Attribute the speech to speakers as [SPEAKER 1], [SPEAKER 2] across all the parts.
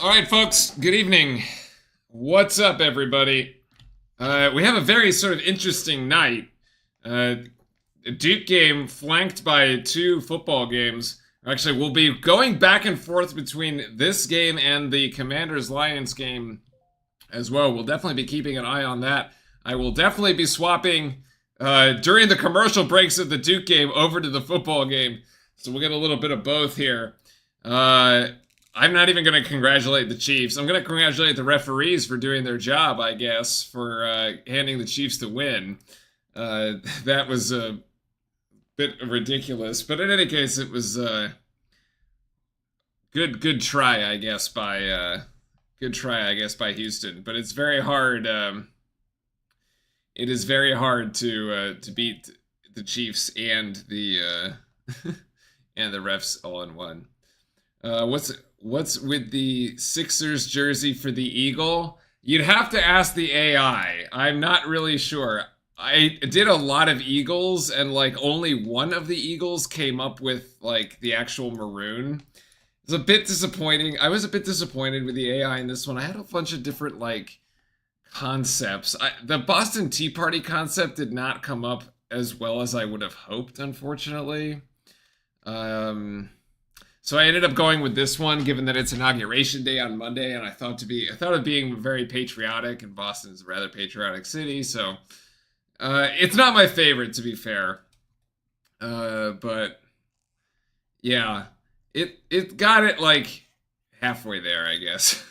[SPEAKER 1] All right, folks, good evening. What's up, everybody? We have a very sort of interesting night. A Duke game flanked by two football games. Actually, we'll be going back and forth between this game and the Commanders-Lions game as well. We'll definitely be keeping an eye on that. I will definitely be swapping during the commercial breaks of the Duke game over to the football game. So we'll get a little bit of both here. I'm not even going to congratulate the Chiefs. I'm going to congratulate the referees for doing their job, I guess, for handing the Chiefs the win. That was a bit ridiculous, but in any case, it was good try, I guess, by Houston. But it's very hard. It is very hard to beat the Chiefs and the and the refs all in one. What's with the Sixers jersey for the Eagle? You'd have to ask the AI. I'm not really sure. I did a lot of Eagles, and like only one of the Eagles came up with like the actual maroon. It's a bit disappointing. I was a bit disappointed with the AI in this one. I had a bunch of different like concepts. The Boston Tea Party concept did not come up as well as I would have hoped, unfortunately. So I ended up going with this one, given that it's Inauguration Day on Monday, and I thought of being very patriotic, and Boston's a rather patriotic city, so it's not my favorite, to be fair. But yeah, it got it like halfway there, I guess.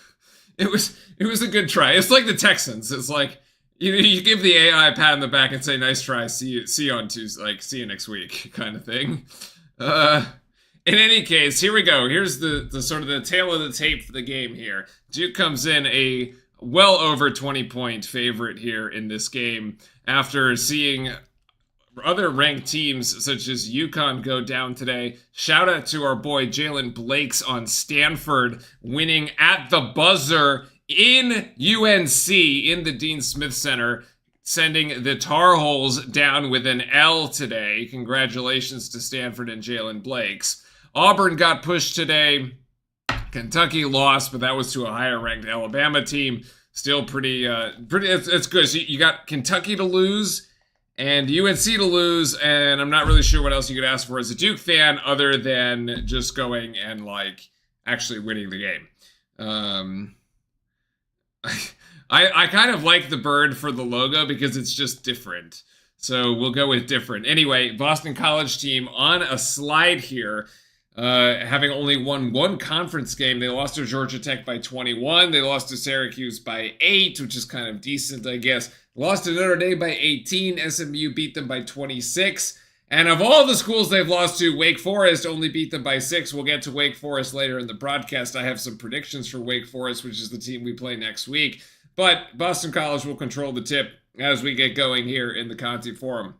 [SPEAKER 1] It was a good try. It's like the Texans. It's like you give the AI a pat on the back and say, "Nice try. See you on Tuesday. Like see you next week," kind of thing. In any case, here we go. Here's the sort of the tail of the tape for the game here. Duke comes in a well over 20-point favorite here in this game after seeing other ranked teams such as UConn go down today. Shout out to our boy Jalen Blakes on Stanford winning at the buzzer in UNC in the Dean Smith Center, sending the Tar Heels down with an L today. Congratulations to Stanford and Jalen Blakes. Auburn got pushed today. Kentucky lost, but that was to a higher-ranked Alabama team. Still pretty. It's good. So you got Kentucky to lose and UNC to lose, and I'm not really sure what else you could ask for as a Duke fan other than just going and like actually winning the game. I kind of like the bird for the logo because it's just different. So we'll go with different. Anyway, Boston College team on a slide here. Having only won one conference game. They lost to Georgia Tech by 21. They lost to Syracuse by 8, which is kind of decent, I guess. Lost to Notre Dame by 18. SMU beat them by 26. And of all the schools they've lost to, Wake Forest only beat them by 6. We'll get to Wake Forest later in the broadcast. I have some predictions for Wake Forest, which is the team we play next week. But Boston College will control the tip as we get going here in the Conti Forum.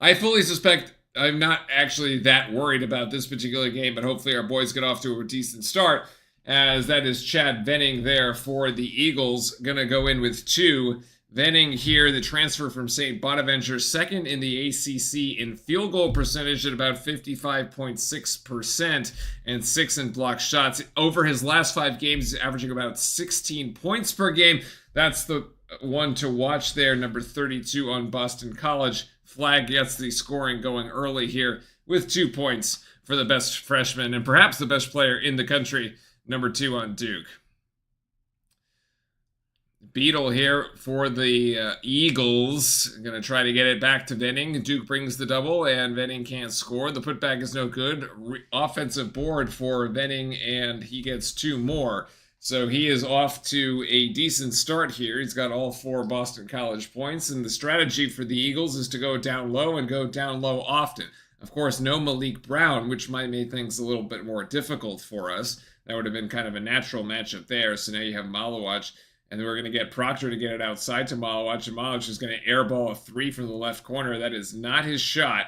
[SPEAKER 1] I fully suspect I'm not actually that worried about this particular game, but hopefully our boys get off to a decent start, as that is Chad Venning there for the Eagles. Gonna go in with 2. Venning here, the transfer from St. Bonaventure, second in the ACC in field goal percentage at about 55.6% and 6 in block shots. Over his last 5 games, he's averaging about 16 points per game. That's the one to watch there, number 32 on Boston College. Flag gets the scoring going early here with 2 points for the best freshman and perhaps the best player in the country, number 2 on Duke. Beetle here for the Eagles. Going to try to get it back to Venning. Duke brings the double, and Venning can't score. The putback is no good. Offensive board for Venning, and he gets 2 more. So he is off to a decent start here. He's got all 4 Boston College points, and the strategy for the Eagles is to go down low and go down low often. Of course, no Malik Brown, which might make things a little bit more difficult for us. That would have been kind of a natural matchup there. So now you have Malawach, and then we're going to get Proctor to get it outside to Malawach, and Malawach is going to airball a 3 from the left corner. That is not his shot.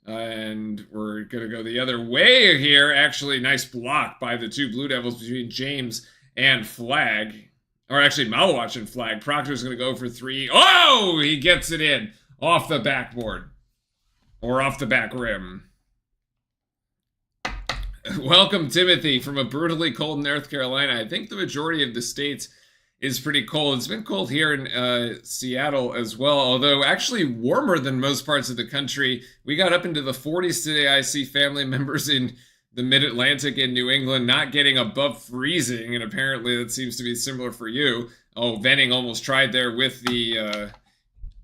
[SPEAKER 1] And we're going to go the other way here. Actually, nice block by the 2 Blue Devils between James and Flag. Or actually, Malawach and Flag. Proctor's going to go for 3. Oh! He gets it in. Off the backboard. Or off the back rim. Welcome, Timothy, from a brutally cold North Carolina. I think the majority of the states is pretty cold. It's been cold here in Seattle as well, although actually warmer than most parts of the country. We got up into the 40s today. I see family members in the mid-Atlantic in New England not getting above freezing, and apparently that seems to be similar for you. Oh, Venning almost tried there with the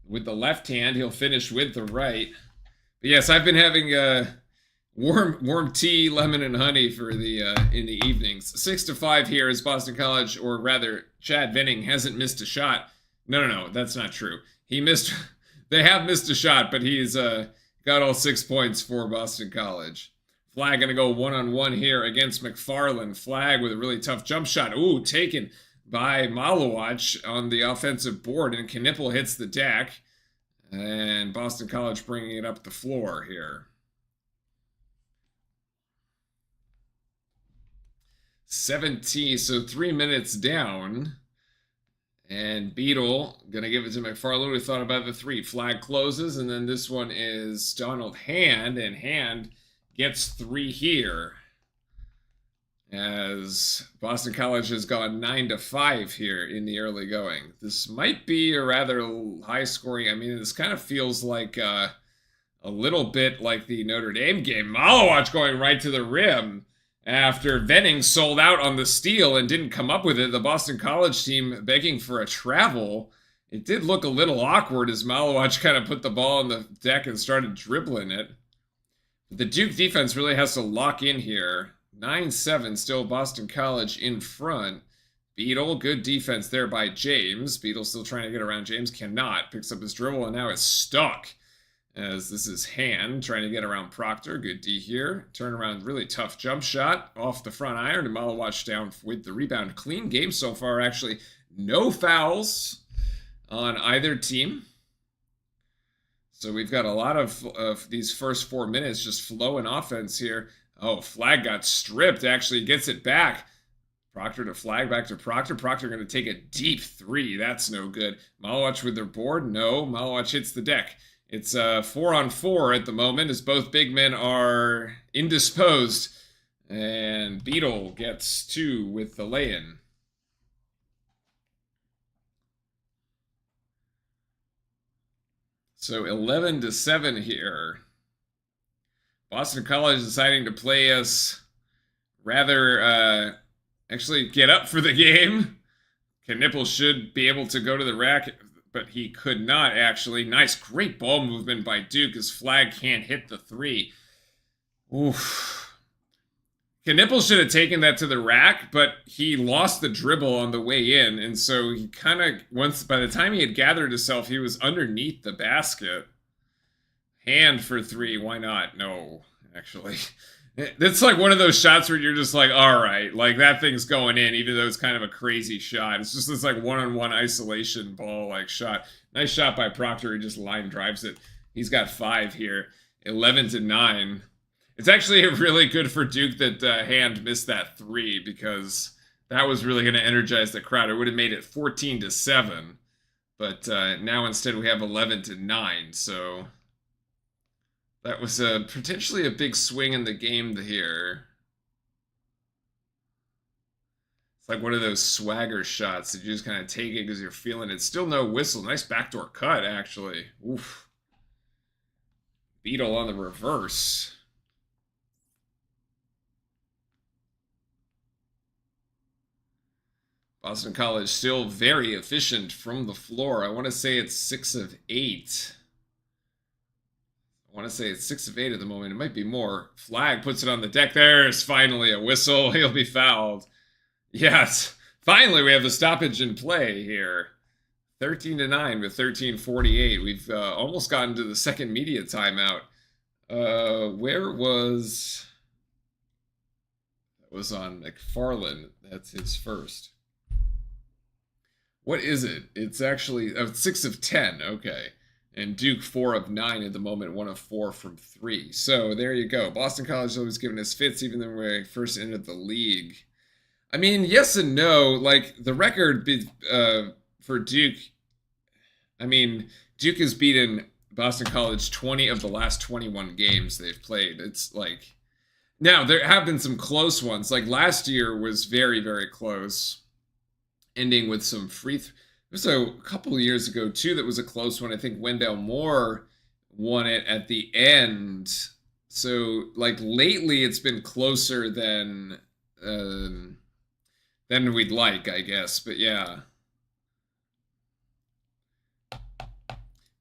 [SPEAKER 1] left hand. He'll finish with the right. But yes, I've been having warm tea, lemon, and honey for the in the evenings. 6-5 here as Boston College, or rather, Chad Venning hasn't missed a shot. No, that's not true. He missed. They have missed a shot, but he's got all 6 points for Boston College. Flag gonna go one-on-one here against McFarland. Flag with a really tough jump shot. Ooh, taken by Malowacz on the offensive board, and Knipple hits the deck. And Boston College bringing it up the floor here. 17, so 3 minutes down. And Beetle gonna give it to McFarland. We thought about the 3. Flag closes, and then this one is Donald Hand, and Hand gets 3 here. As Boston College has gone 9-5 here in the early going. This might be a rather high scoring. I mean, this kind of feels like a little bit like the Notre Dame game. Malowacz going right to the rim after Venning sold out on the steal and didn't come up with it. The Boston College team begging for a travel. It did look a little awkward as Malowacz kind of put the ball on the deck and started dribbling it. The Duke defense really has to lock in here. 9-7, still Boston College in front. Beetle, good defense there by James. Beetle still trying to get around James, cannot. Picks up his dribble and now is stuck. As this is Hand trying to get around Proctor. Good D here. Turnaround, really tough jump shot off the front iron. And Malowacz down with the rebound. Clean game so far, actually. No fouls on either team. So we've got a lot of these first 4 minutes just flowing offense here. Oh, Flag got stripped. Actually gets it back. Proctor to Flag, back to Proctor. Proctor going to take a deep 3. That's no good. Malowacz with their board. No, Malowacz hits the deck. It's 4-on-4 at the moment as both big men are indisposed. And Beetle gets 2 with the lay-in. So 11-7 here. Boston College deciding to play us rather actually get up for the game. Knipple should be able to go to the rack, but he could not actually. Nice, great ball movement by Duke as Flag can't hit the 3. Oof. Knipple should have taken that to the rack, but he lost the dribble on the way in, and so he kind of, by the time he had gathered himself, he was underneath the basket. Hand for 3, why not? No, actually. It's like one of those shots where you're just like, all right, like that thing's going in, even though it's kind of a crazy shot. It's just this like one-on-one isolation ball like shot. Nice shot by Proctor. He just line drives it. He's got 5 here. 11-9. It's actually really good for Duke that Hand missed that 3 because that was really going to energize the crowd. It would have made it 14-7. But now instead we have 11-9. So that was potentially a big swing in the game here. It's like one of those swagger shots that you just kind of take it because you're feeling it. Still no whistle. Nice backdoor cut, actually. Oof. Beetle on the reverse. Boston College still very efficient from the floor. I want to say it's 6 of 8. I want to say it's 6 of 8 at the moment. It might be more. Flag puts it on the deck. There's finally a whistle. He'll be fouled. Yes. Finally, we have the stoppage in play here. 13-9 with 13:48. We've almost gotten to the second media timeout. Where was... That was on McFarland. That's his first. What is it? It's actually 6 of 10. Okay. And Duke 4 of 9 at the moment, 1 of 4 from 3. So there you go. Boston College is always giving us fits, even though we first entered the league. I mean, yes and no. Like the record for Duke. I mean, Duke has beaten Boston College 20 of the last 21 games they've played. It's like Now, there have been some close ones. Like last year was very, very close, ending with some there's a couple of years ago, too, that was a close one. I think Wendell Moore won it at the end. So, like, lately it's been closer than we'd like, I guess. But yeah. But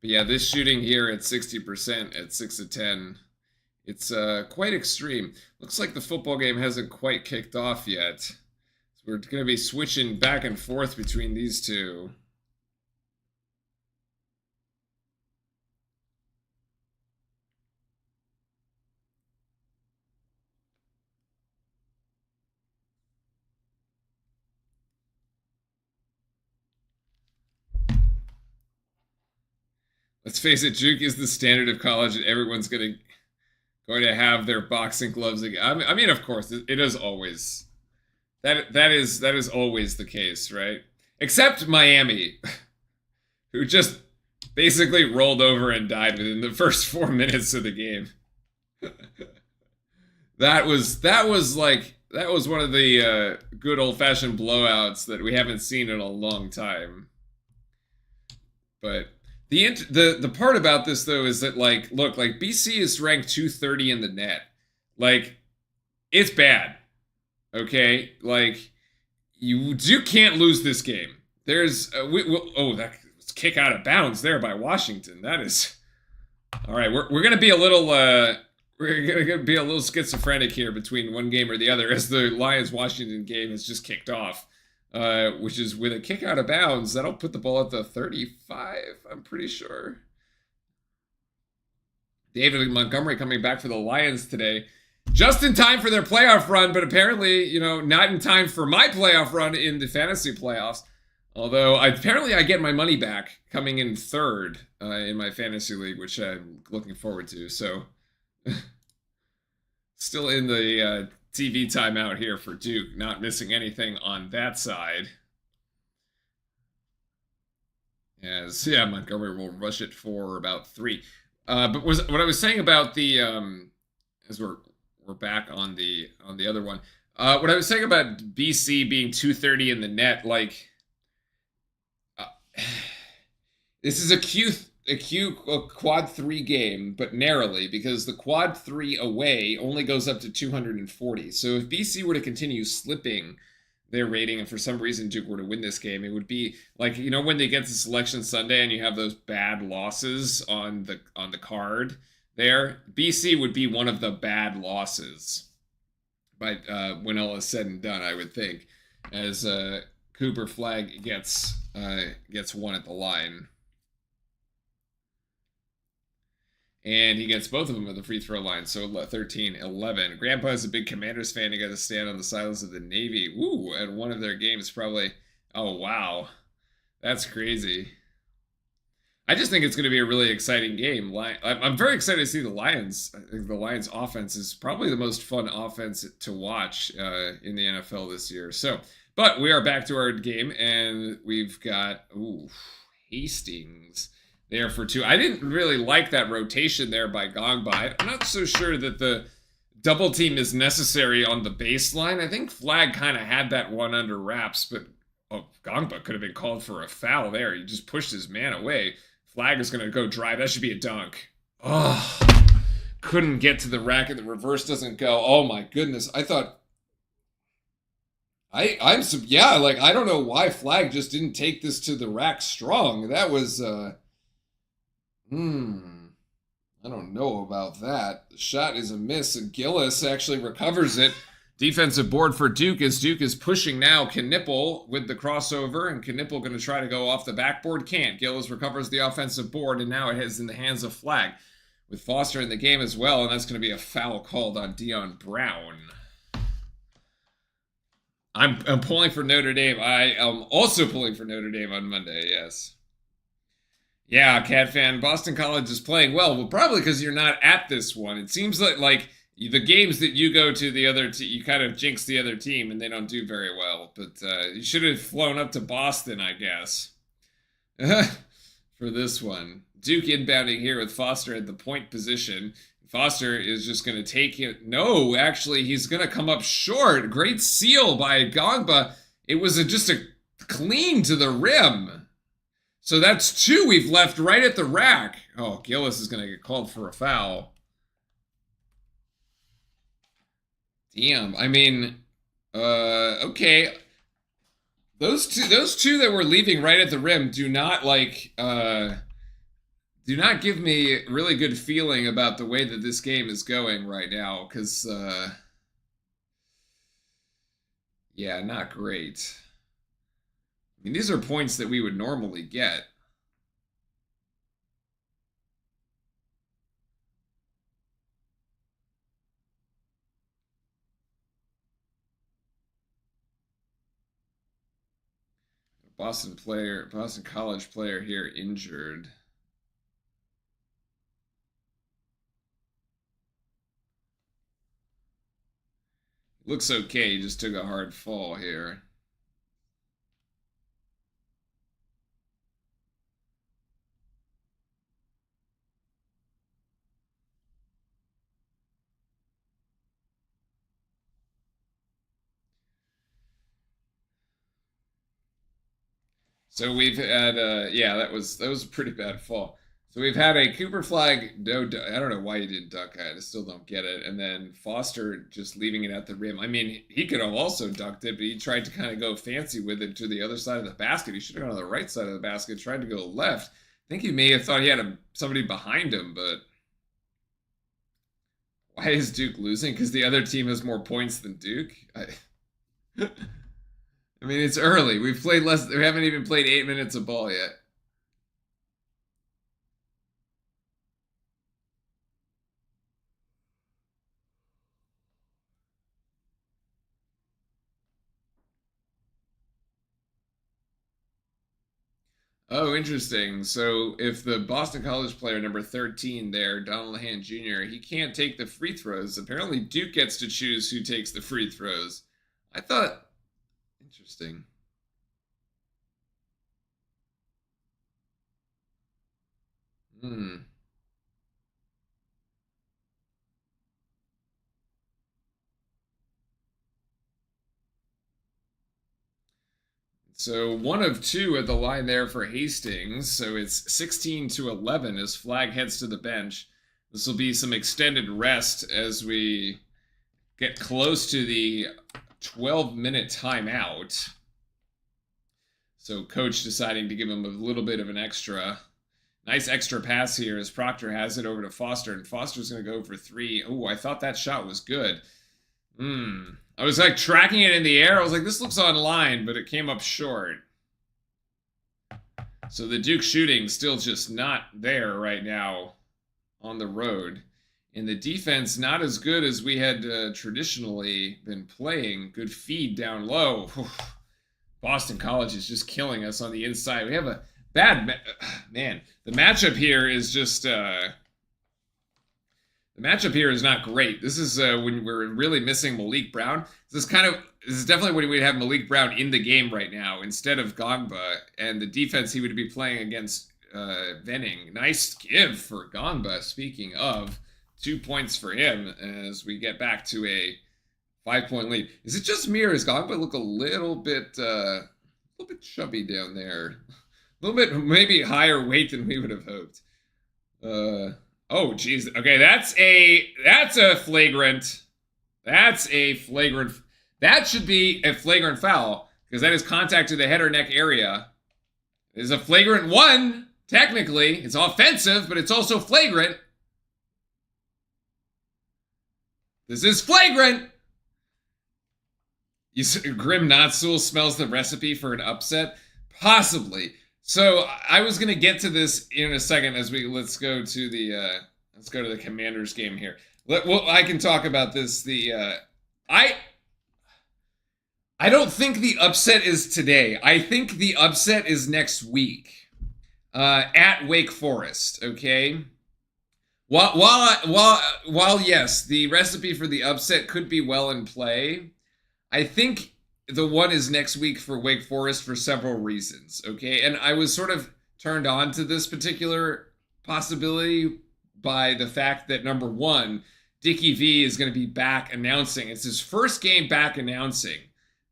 [SPEAKER 1] yeah, this shooting here at 60% at 6 of 10, it's quite extreme. Looks like the football game hasn't quite kicked off yet. So we're going to be switching back and forth between these two. Let's face it, juke is the standard of college, and everyone's going to have their boxing gloves again. I mean, of course, it is always that is always the case, right? Except Miami, who just basically rolled over and died within the first 4 minutes of the game. that was one of the good old fashioned blowouts that we haven't seen in a long time. But the part about this though is that look, BC is ranked 230 in the net. Like, it's bad. Okay, you can't lose this game. There's that was kick out of bounds there by Washington. That is all right. We're gonna be a little schizophrenic here between one game or the other, as the Lions Washington game has just kicked off. Which is with a kick out of bounds. That'll put the ball at the 35, I'm pretty sure. David Montgomery coming back for the Lions today. Just in time for their playoff run, but apparently, not in time for my playoff run in the fantasy playoffs. Although, apparently I get my money back coming in third in my fantasy league, which I'm looking forward to. So, still in the TV timeout here for Duke, not missing anything on that side. As Montgomery will rush it for about 3. But what I was saying about the as we're back on the other one. What I was saying about BC being 230 in the net, this is a quad 3 game, but narrowly, because the quad 3 away only goes up to 240. So if BC were to continue slipping their rating, and for some reason Duke were to win this game, it would be like, when they get to Selection Sunday and you have those bad losses on the card there, BC would be one of the bad losses. But when all is said and done, I would think, as Cooper Flagg gets one at the line. And he gets both of them at the free throw line, so 13-11. Grandpa is a big Commanders fan. He got to stand on the sidelines of the Navy. Woo! At one of their games, probably. Oh, wow. That's crazy. I just think it's going to be a really exciting game. I'm very excited to see the Lions. I think the Lions offense is probably the most fun offense to watch in the NFL this year. But we are back to our game, and we've got, Hastings there for 2. I didn't really like that rotation there by Gongba. I'm not so sure that the double team is necessary on the baseline. I think Flagg kind of had that one under wraps, but Gongba could have been called for a foul there. He just pushed his man away. Flagg is going to go drive. That should be a dunk. Oh, couldn't get to the rack, and the reverse doesn't go. Oh my goodness. I thought I don't know why Flagg just didn't take this to the rack strong. That was I don't know about that. The shot is a miss, and Gillis actually recovers it. Defensive board for Duke, as Duke is pushing now. Knipple with the crossover, and Knipple going to try to go off the backboard. Can't. Gillis recovers the offensive board, and now it is in the hands of Flagg, with Foster in the game as well, and that's going to be a foul called on Dion Brown. I'm pulling for Notre Dame. I am also pulling for Notre Dame on Monday, yes. Yeah, Cat fan, Boston College is playing well. Well, probably because you're not at this one. It seems like the games that you go to, the other you kind of jinx the other team, and they don't do very well. But you should have flown up to Boston, I guess, for this one. Duke inbounding here with Foster at the point position. Foster is just going to take it. No, actually, he's going to come up short. Great seal by Gongba. It was just a clean to the rim. So that's 2 we've left right at the rack. Oh, Gillis is going to get called for a foul. Damn, I mean, okay. Those two that were leaving right at the rim do not do not give me a really good feeling about the way that this game is going right now, because yeah, not great. I mean, these are points that we would normally get. Boston College player here injured. Looks okay, he just took a hard fall here. So we've had yeah, that was a pretty bad fall. So we've had a Cooper flag. No, I don't know why he didn't duck. I still don't get it. And then Foster just leaving it at the rim. I mean, he could have also ducked it, but he tried to kind of go fancy with it to the other side of the basket. He should have gone to the right side of the basket, tried to go left. I think he may have thought he had somebody behind him, but why is Duke losing? Because the other team has more points than Duke? I mean, it's early. We've played less. We haven't even played 8 minutes of ball yet. Oh, interesting. So if the Boston College player number 13 there, Donald Hand Jr., he can't take the free throws. Apparently Duke gets to choose who takes the free throws. I thought, interesting. Hmm. So 1 of 2 at the line there for Hastings. So it's 16-11 as Flag heads to the bench. This will be some extended rest as we get close to the 12-minute timeout. So coach deciding to give him a little bit of an nice extra pass here as Proctor has it over to Foster, and Foster's going to go for 3. Oh, I thought that shot was good. I was like tracking it in the air. I was like, this looks online, but it came up short. So the Duke shooting still just not there right now on the road. And the defense not as good as we had traditionally been playing. Good feed down low. Boston College is just killing us on the inside. We have a bad man. The matchup here is just the matchup here is not great. This is when we're really missing Malik Brown. This is definitely when we'd have Malik Brown in the game right now instead of Gongba, and the defense he would be playing against Venning. Nice give for Gongba. Speaking of, 2 points for him as we get back to a 5-point lead. Is it just me or does Gongba look a little bit chubby down there? A little bit maybe higher weight than we would have hoped. Oh, geez. Okay, that's a flagrant. That should be a flagrant foul because that is contact to the head or neck area. It is a flagrant 1, technically. It's offensive, but it's also flagrant. This is flagrant. Grim Natsul smells the recipe for an upset? Possibly. So I was gonna get to this in a second as let's go to the Commanders game here. I can talk about this. I don't think the upset is today. I think the upset is next week at Wake Forest. Okay. While yes, the recipe for the upset could be well in play, I think the one is next week for Wake Forest for several reasons, okay? And I was sort of turned on to this particular possibility by the fact that number one, Dickie V is going to be back announcing. It's his first game back announcing.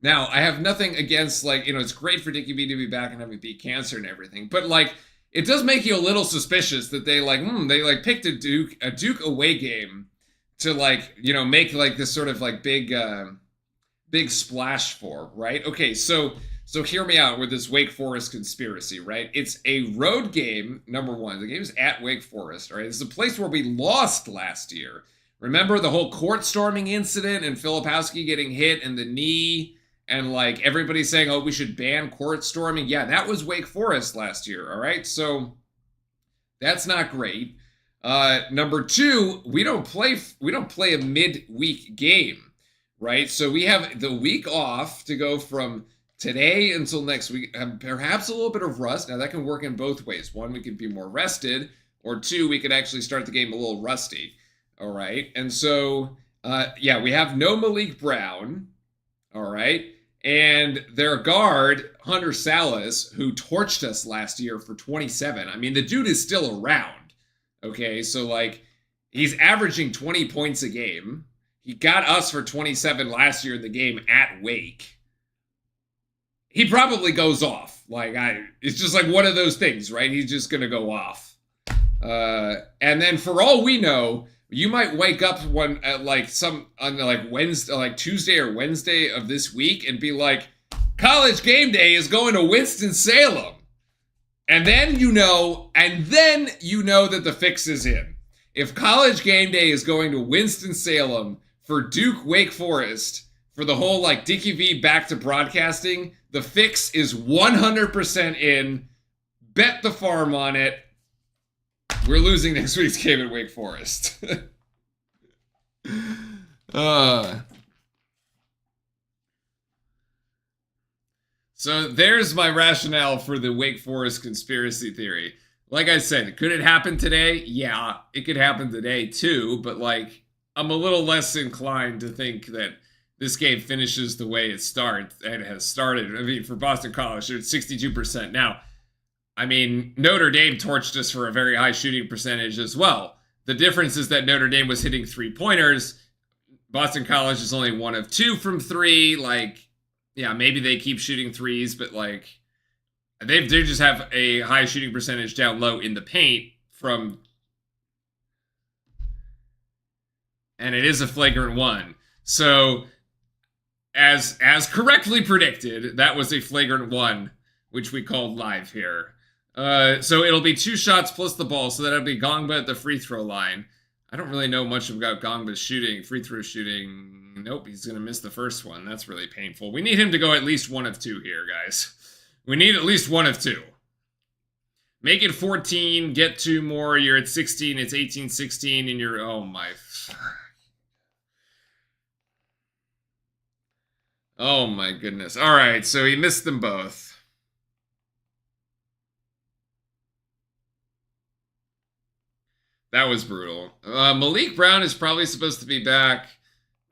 [SPEAKER 1] Now, I have nothing against, like, it's great for Dickie V to be back and having beat cancer and everything, but like, it does make you a little suspicious that they picked a Duke away game to make like this sort of like big splash for, right? Okay, so hear me out with this Wake Forest conspiracy, right? It's a road game, number one. The game's at Wake Forest, right? It's a place where we lost last year. Remember the whole court storming incident and Filipowski getting hit in the knee and like everybody saying, oh, we should ban court storming? Yeah, that was Wake Forest last year, all right? So that's not great. Number two, we don't play a midweek game, right? So we have the week off to go from today until next week, perhaps a little bit of rust. Now, that can work in both ways. One, we could be more rested, or two, we could actually start the game a little rusty. All right. And so, we have no Malik Brown. All right. And their guard, Hunter Salas, who torched us last year for 27. I mean, the dude is still around. Okay. So, like, he's averaging 20 points a game. He got us for 27 last year in the game at Wake. He probably goes off. It's just like one of those things, right? He's just going to go off. And then for all we know, you might wake up on Wednesday, Tuesday or Wednesday of this week and be like, College Game Day is going to Winston-Salem. And then you know that the fix is in. If College Game Day is going to Winston-Salem for Duke Wake Forest, for the whole Dickie V back to broadcasting, the fix is 100% in. Bet the farm on it. We're losing next week's game at Wake Forest. So there's my rationale for the Wake Forest conspiracy theory. Like I said, could it happen today? Yeah, it could happen today too, but I'm a little less inclined to think that this game finishes the way it has started. I mean, for Boston College, they're at 62%. Now, I mean, Notre Dame torched us for a very high shooting percentage as well. The difference is that Notre Dame was hitting three-pointers. Boston College is only 1 of 2 from 3. Maybe they keep shooting threes, but they just have a high shooting percentage down low in the paint from, and it is a flagrant one. So, as correctly predicted, that was a flagrant one, which we called live here. So it'll be 2 shots plus the ball, so that'll be Gongba at the free throw line. I don't really know much about Gongba's free throw shooting. Nope, he's going to miss the first one. That's really painful. We need him to go at least 1 of 2 here, guys. We need at least 1 of 2. Make it 14, get 2 more, you're at 16, it's 18-16, and you're, oh my... Oh my goodness. All right, so he missed them both. That was brutal. Malik Brown is probably supposed to be back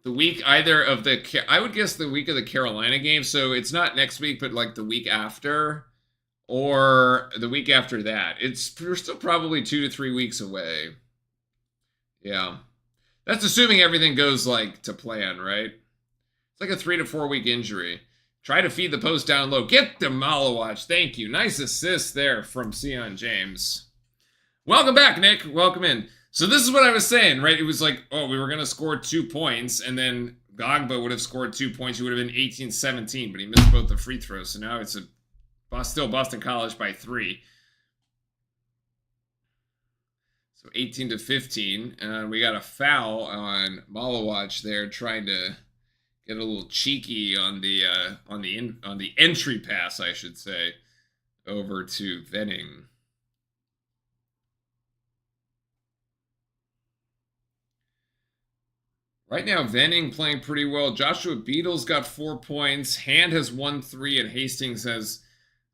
[SPEAKER 1] the week I would guess the week of the Carolina game. So it's not next week, but the week after or the week after that. We're still probably 2 to 3 weeks away. Yeah. That's assuming everything goes to plan, right? It's like a 3 to 4 week injury. Try to feed the post down low. Get the Malawatch. Thank you. Nice assist there from Sion James. Welcome back, Nick. Welcome in. So this is what I was saying, right? It was we were going to score 2 points, and then Gongba would have scored 2 points. He would have been 18-17, but he missed both the free throws. So now it's still Boston College by 3. So 18-15, and we got a foul on Malawatch there, trying to get a little cheeky on the entry pass, I should say, over to Venning. Right now, Venning playing pretty well. Joshua Beadle's got 4 points. Hand has 1 3, and Hastings has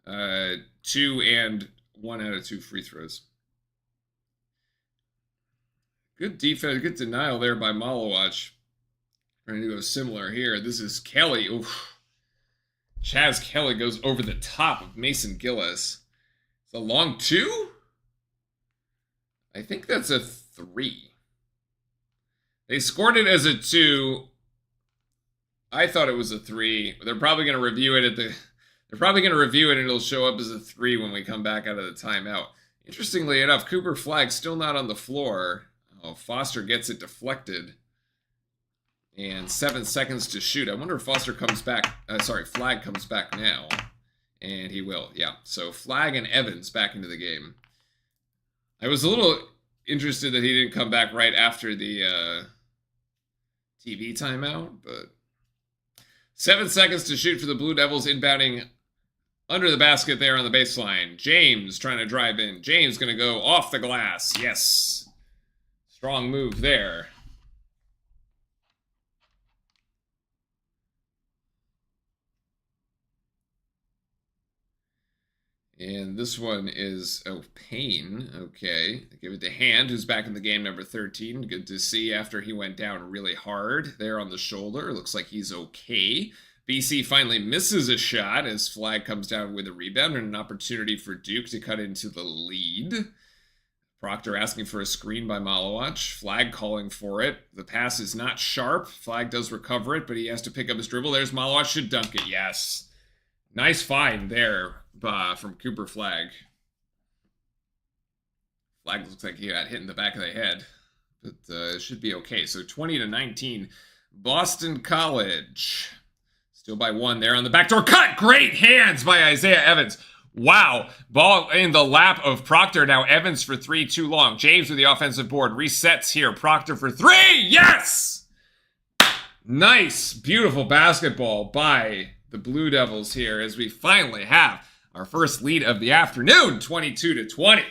[SPEAKER 1] 2 and 1 out of 2 free throws. Good defense, good denial there by Malawatch. Trying to go similar here. This is Kelly. Oof. Chaz Kelly goes over the top of Mason Gillis. It's a long 2? I think that's a 3. They scored it as a 2. I thought it was a 3. They're probably going to review it They're probably going to review it and it'll show up as a 3 when we come back out of the timeout. Interestingly enough, Cooper Flag still not on the floor. Oh, Foster gets it deflected. And 7 seconds to shoot. I wonder if Foster comes back. Flag comes back now. And he will, yeah. So Flag and Evans back into the game. I was a little interested that he didn't come back right after the TV timeout, but 7 seconds to shoot for the Blue Devils, inbounding under the basket there on the baseline. James trying to drive in. James going to go off the glass. Yes. Strong move there. And this one is, Payne. Okay. Give it to Hand, who's back in the game, number 13. Good to see after he went down really hard there on the shoulder. Looks like he's okay. BC finally misses a shot as Flag comes down with a rebound and an opportunity for Duke to cut into the lead. Proctor asking for a screen by Malawach. Flag calling for it. The pass is not sharp. Flag does recover it, but he has to pick up his dribble. There's Malawach, should dunk it. Yes. Nice find there from Cooper Flag. Flag looks like he got hit in the back of the head, but it should be okay. So 20-19, Boston College. Still by 1 there on the backdoor cut. Great hands by Isaiah Evans. Wow. Ball in the lap of Proctor. Now Evans for 3, too long. James with the offensive board. Resets here. Proctor for 3. Yes! Nice. Beautiful basketball by the Blue Devils here as we finally have our first lead of the afternoon. 22-20.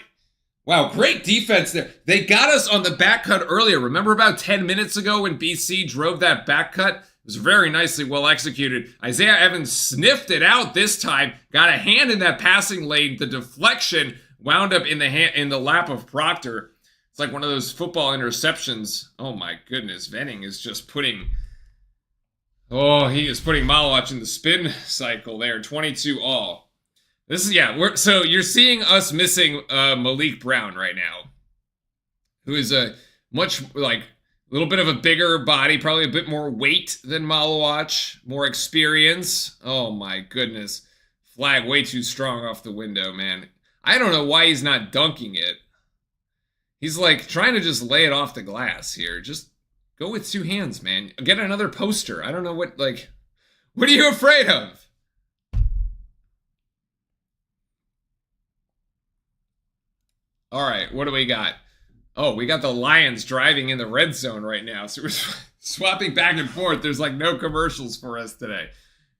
[SPEAKER 1] Wow, great defense there. They got us on the back cut earlier. Remember about 10 minutes ago when BC drove that back cut? It was very nicely well executed. Isaiah Evans sniffed it out this time. Got a hand in that passing lane. The deflection wound up in the lap of Proctor. It's like one of those football interceptions. Oh my goodness. Venning is just putting... Oh, he is putting Malawach in the spin cycle there. 22 all. This is, yeah, so you're seeing us missing Malik Brown right now. Who is a much, like... A little bit of a bigger body, probably a bit more weight than Malawach, more experience. Oh my goodness. Flag way too strong off the window, man. I don't know why he's not dunking it. He's like trying to just lay it off the glass here. Just go with 2 hands, man. Get another poster. I don't know what are you afraid of? All right, what do we got? Oh, we got the Lions driving in the red zone right now. So we're swapping back and forth. There's like no commercials for us today.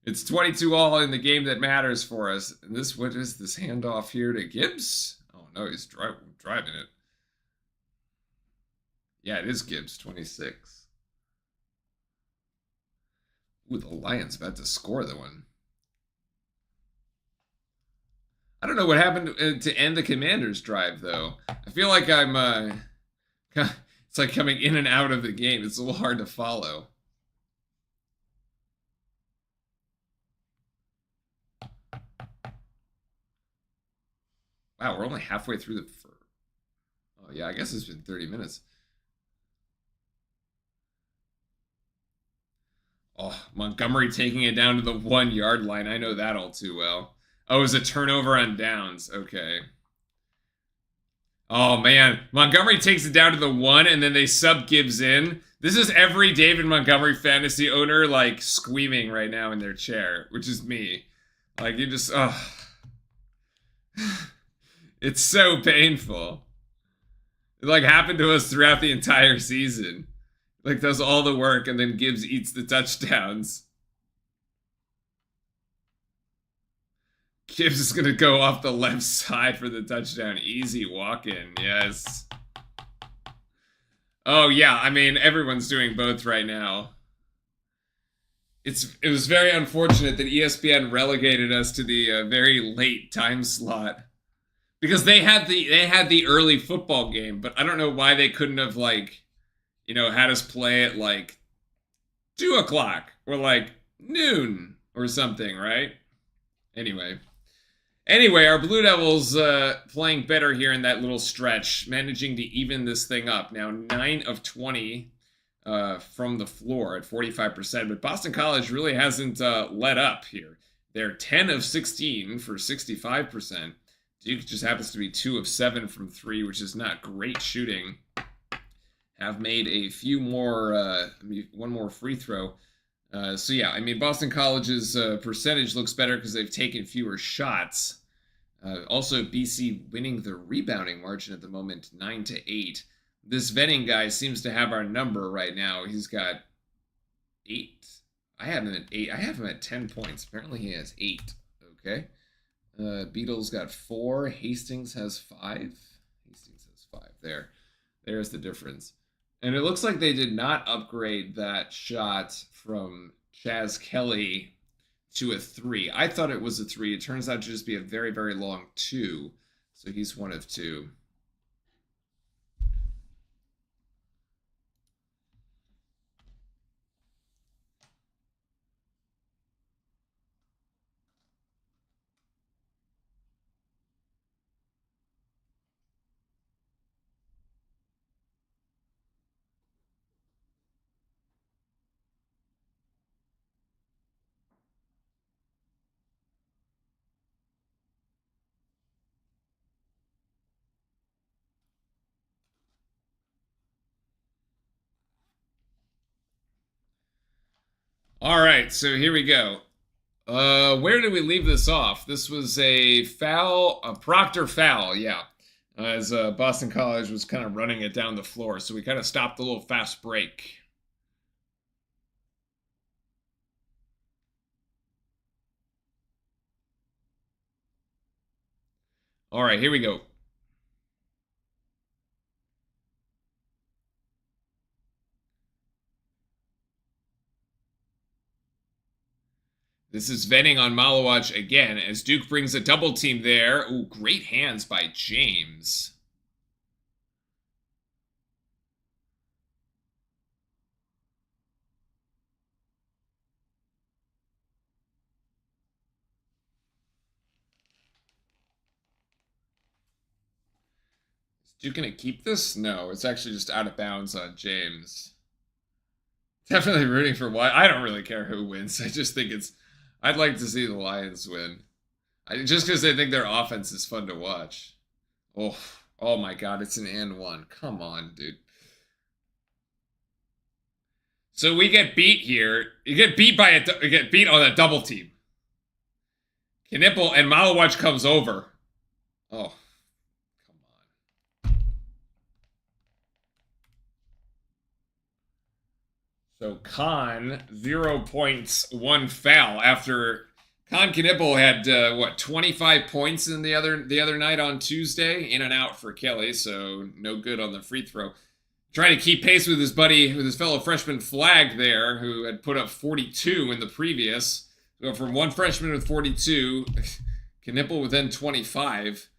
[SPEAKER 1] It's 22 all in the game that matters for us. And what is this handoff here to Gibbs? Oh no, he's driving it. Yeah, it is Gibbs, 26. Ooh, the Lions about to score the one. I don't know what happened to end the Commanders' drive, though. I feel like I'm, it's like coming in and out of the game. It's a little hard to follow. Wow, we're only halfway through oh, yeah, I guess it's been 30 minutes. Oh, Montgomery taking it down to the 1-yard line. I know that all too well. Oh, it was a turnover on downs. Okay. Oh, man. Montgomery takes it down to the 1, and then they sub Gibbs in. This is every David Montgomery fantasy owner, like, squeaming right now in their chair, which is me. Like, you just, oh. It's so painful. It, like, happened to us throughout the entire season. Like, does all the work, and then Gibbs eats the touchdowns. Gibbs is going to go off the left side for the touchdown. Easy walk-in, yes. Oh, yeah, I mean, everyone's doing both right now. It was very unfortunate that ESPN relegated us to the very late time slot. Because they had the early football game, but I don't know why they couldn't have, like, you know, had us play at, like, 2 o'clock or, like, noon or something, right? Anyway. Anyway, our Blue Devils playing better here in that little stretch, managing to even this thing up. Now 9 of 20 from the floor at 45%, but Boston College really hasn't let up here. They're 10 of 16 for 65%. Duke just happens to be 2 of 7 from 3, which is not great shooting. Have made a few more, one more free throw. So yeah, I mean, Boston College's percentage looks better because they've taken fewer shots. Also, BC winning the rebounding margin at the moment, 9-8. This Venning guy seems to have our number right now. He's got 8. I have him at 8. I have him at 10 points. Apparently he has 8. Okay. Beatles got 4. Hastings has 5. Hastings has 5. There's the difference. And it looks like they did not upgrade that shot from Chaz Kelly to a 3. I thought it was a 3. It turns out to just be a very, very long 2. So he's 1 of 2. All right, so here we go. Where did we leave this off? This was a foul, a Proctor foul, yeah. As Boston College was kind of running it down the floor, so we kind of stopped a little fast break. All right, here we go. This is Venning on Malawach again as Duke brings a double team there. Ooh, great hands by James. Is Duke going to keep this? No, it's actually just out of bounds on James. Definitely rooting for Wyatt. I don't really care who wins. I just think I'd like to see the Lions win. Just because I think their offense is fun to watch. Oh my God, it's an and one. Come on, dude. So we get beat here. You get beat on a double team. Knipple and Malawach comes over. Oh, come on. So Khan, 0 points, 1 foul after Khan Knipple had 25 points in the other night on Tuesday, in and out for Kelly, so no good on the free throw. Trying to keep pace with his fellow freshman Flag there, who had put up 42 in the previous. So from one freshman with 42, Knipple with then 25.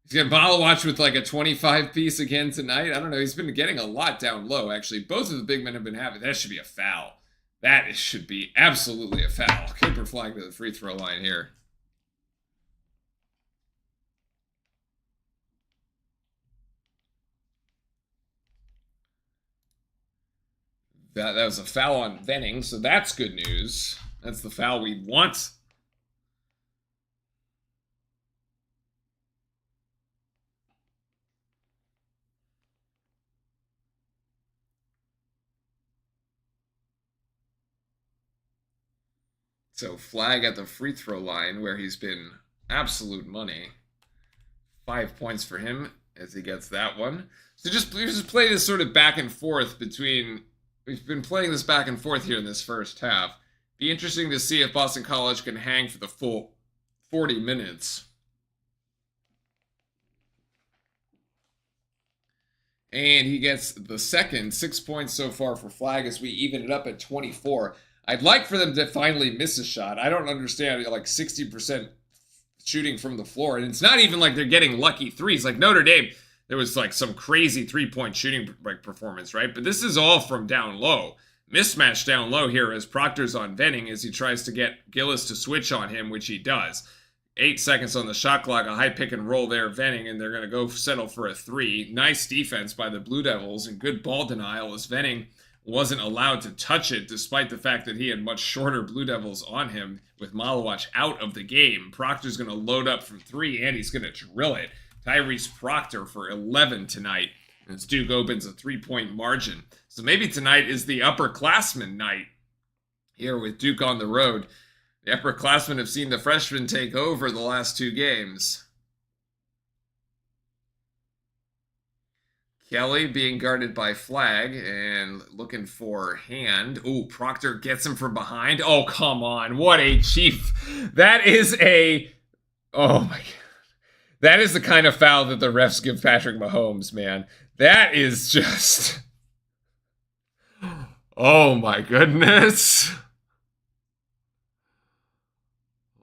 [SPEAKER 1] He's got Malawach with like a 25 piece again tonight. I don't know. He's been getting a lot down low, actually. Both of the big men have been having. That should be a foul. That should be absolutely a foul. Cooper Flag to the free throw line here. That was a foul on Venning, so that's good news. That's the foul we want. So Flag at the free throw line where he's been absolute money. 5 points for him as he gets that one. So just play this sort of back and forth between... We've been playing this back and forth here in this first half. Be interesting to see if Boston College can hang for the full 40 minutes. And he gets the second, 6 points so far for Flag as we even it up at 24. I'd like for them to finally miss a shot. I don't understand, like 60% shooting from the floor. And it's not even like they're getting lucky threes. Like Notre Dame, there was like some crazy three-point shooting performance, right? But this is all from down low. Mismatch down low here as Proctor's on Venning as he tries to get Gillis to switch on him, which he does. 8 seconds on the shot clock, a high pick and roll there, Venning, and they're going to go settle for a 3. Nice defense by the Blue Devils and good ball denial as Venning wasn't allowed to touch it despite the fact that he had much shorter Blue Devils on him with Malawach out of the game. Proctor's going to load up from 3 and he's going to drill it. Tyrese Proctor for 11 tonight as Duke opens a 3-point margin. So maybe tonight is the upperclassman night here with Duke on the road. The upperclassmen have seen the freshmen take over the last 2 games. Kelly being guarded by Flag and looking for hand. Ooh, Proctor gets him from behind. Oh, come on. What a chief. That is a... Oh, my God. That is the kind of foul that the refs give Patrick Mahomes, man. That is just... Oh, my goodness.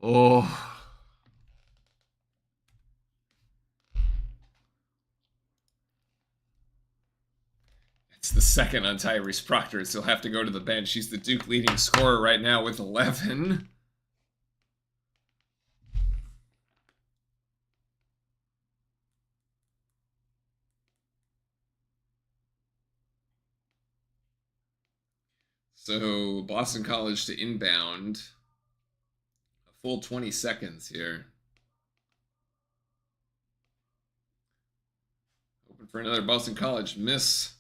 [SPEAKER 1] Oh... It's the second on Tyrese Proctor, so he'll have to go to the bench. He's the Duke leading scorer right now with 11. So Boston College to inbound. A full 20 seconds here. Open for another Boston College miss.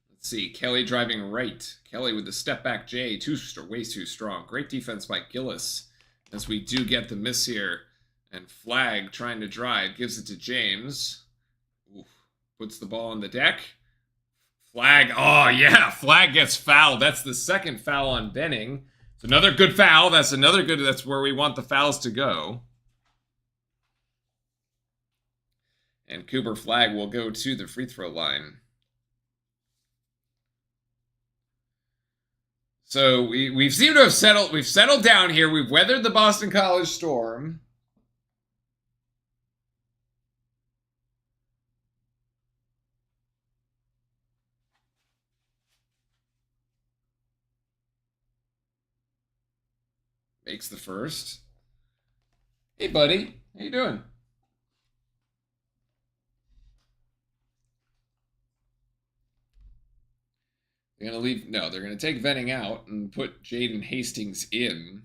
[SPEAKER 1] Let's see, Kelly driving right. Kelly with the step back J, way too strong. Great defense by Gillis as we do get the miss here. And Flag trying to drive, gives it to James. Oof. Puts the ball on the deck. Flag, oh yeah, Flag gets fouled. That's the second foul on Benning. It's another good foul. That's another good, that's where we want the fouls to go. And Cooper Flag will go to the free throw line. So we've seemed to have settled down here. We've weathered the Boston College storm. Makes the first. Hey buddy, how you doing? They're going to leave... No, they're going to take Venning out and put Jaden Hastings in.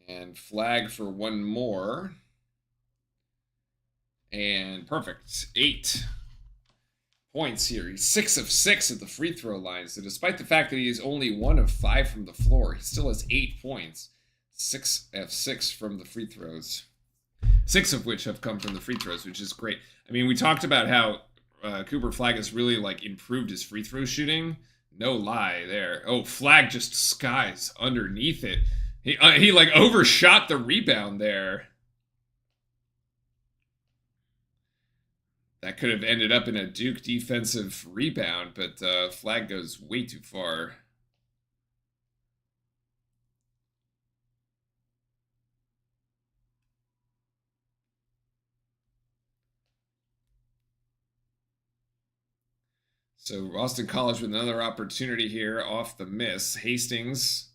[SPEAKER 1] And Flag for one more. And perfect. 8 points here. He's 6 of 6 at the free throw line. So despite the fact that he is only 1 of 5 from the floor, he still has 8 points. 6 of 6 from the free throws. 6 of which have come from the free throws, which is great. I mean, we talked about how Cooper Flag has really, like, improved his free throw shooting. No lie there. Oh, Flag just skies underneath it. He like, overshot the rebound there. That could have ended up in a Duke defensive rebound, but Flag goes way too far. So Boston College with another opportunity here off the miss. Hastings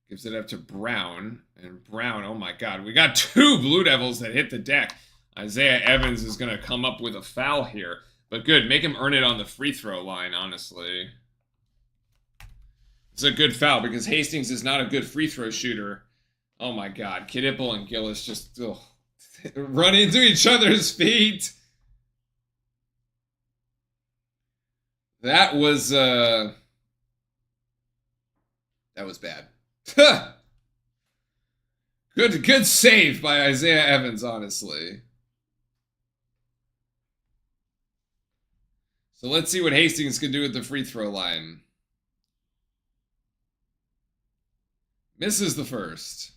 [SPEAKER 1] gives it up to Brown. And Brown, oh my God, we got 2 Blue Devils that hit the deck. Isaiah Evans is going to come up with a foul here. But good, make him earn it on the free throw line, honestly. It's a good foul because Hastings is not a good free throw shooter. Oh my God, Kidipple and Gillis just run into each other's feet. That was bad. Good save by Isaiah Evans, honestly. So let's see what Hastings can do at the free throw line. Misses the first.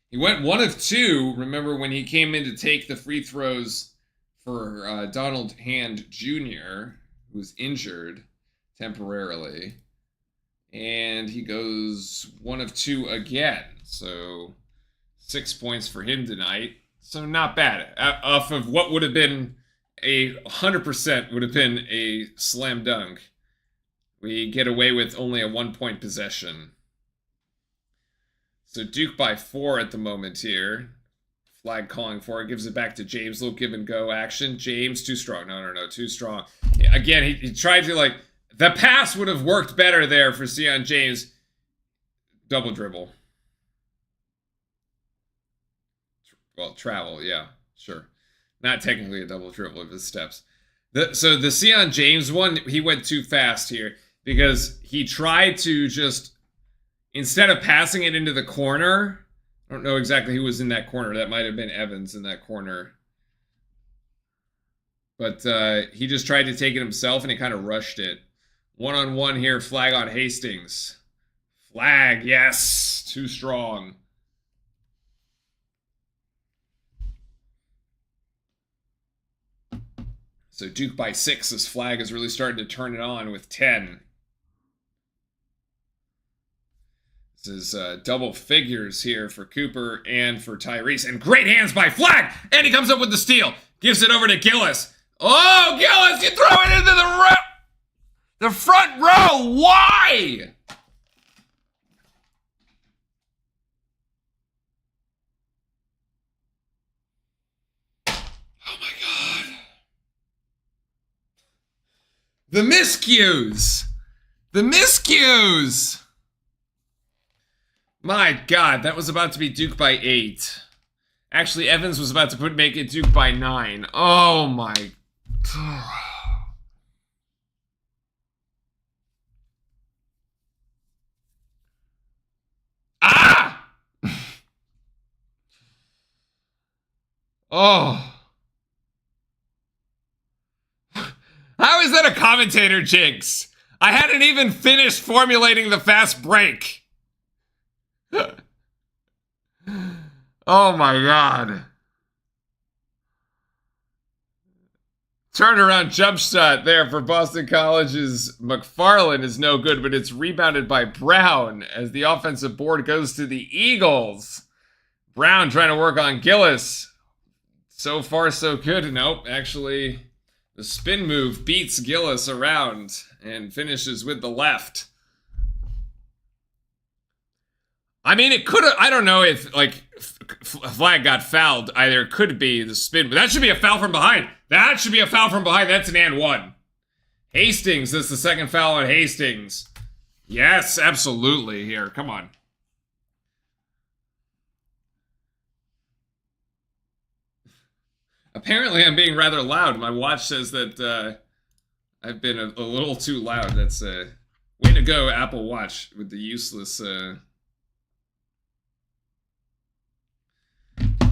[SPEAKER 1] He went 1 of 2. Remember when he came in to take the free throws for Donald Hand Jr., who was injured temporarily. And he goes 1 of 2 again. So 6 points for him tonight. So not bad. Off of what would have been 100% would have been a slam dunk. We get away with only a 1-point possession. So Duke by 4 at the moment here. Flag calling for it. Gives it back to James. Little give and go action. James, too strong. No. Too strong. Again, he tried to, like... The pass would have worked better there for Sion James. Double dribble. Well, travel, yeah. Sure. Not technically a double dribble of his steps. So the Sion James one, he went too fast here. Because he tried to just... Instead of passing it into the corner... I don't know exactly who was in that corner. That might have been Evans in that corner. But he just tried to take it himself, and he kind of rushed it. One-on-one here, flag on Hastings. Flag, yes! Too strong. So Duke by 6, this flag is really starting to turn it on with 10. This is double figures here for Cooper and for Tyrese. And great hands by Flag! And he comes up with the steal. Gives it over to Gillis. Oh, Gillis, you throw it into the front row. Why? Oh my God. The miscues. The miscues. My God, that was about to be Duke by 8. Actually, Evans was about to make it Duke by 9. Oh my... Ah! Oh. How is that a commentator jinx? I hadn't even finished formulating the fast break. Oh my God. Turnaround jump shot there for Boston College's McFarland is no good, but it's rebounded by Brown as the offensive board goes to the Eagles. Brown trying to work on Gillis. So far, so good. Nope, actually, the spin move beats Gillis around and finishes with the left. I mean, it could have... I don't know if, like, Flag got fouled. Either could be the spin, but that should be a foul from behind. That should be a foul from behind. That's an and one. Hastings, that's the second foul on Hastings. Yes, absolutely. Here, come on. Apparently, I'm being rather loud. My watch says that I've been a little too loud. That's way to go, Apple Watch, with the useless...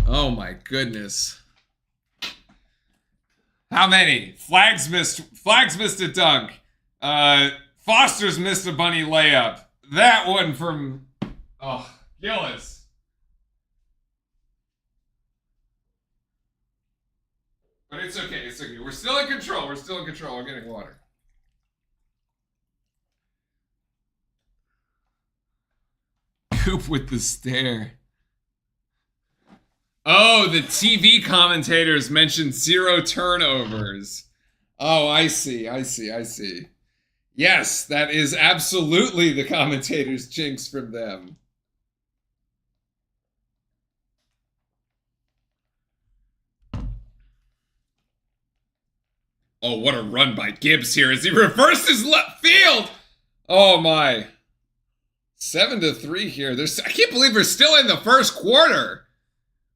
[SPEAKER 1] Oh my goodness. How many? Flags missed a dunk. Foster's missed a bunny layup. That one from Gillis. But it's okay, it's okay. We're still in control. I'm getting water. Coop with the stare. Oh, the TV commentators mentioned 0 turnovers. Oh, I see. Yes, that is absolutely the commentators' jinx from them. Oh, what a run by Gibbs here as he reversed his left field. Oh, my. 7-3 here. I can't believe we're still in the first quarter.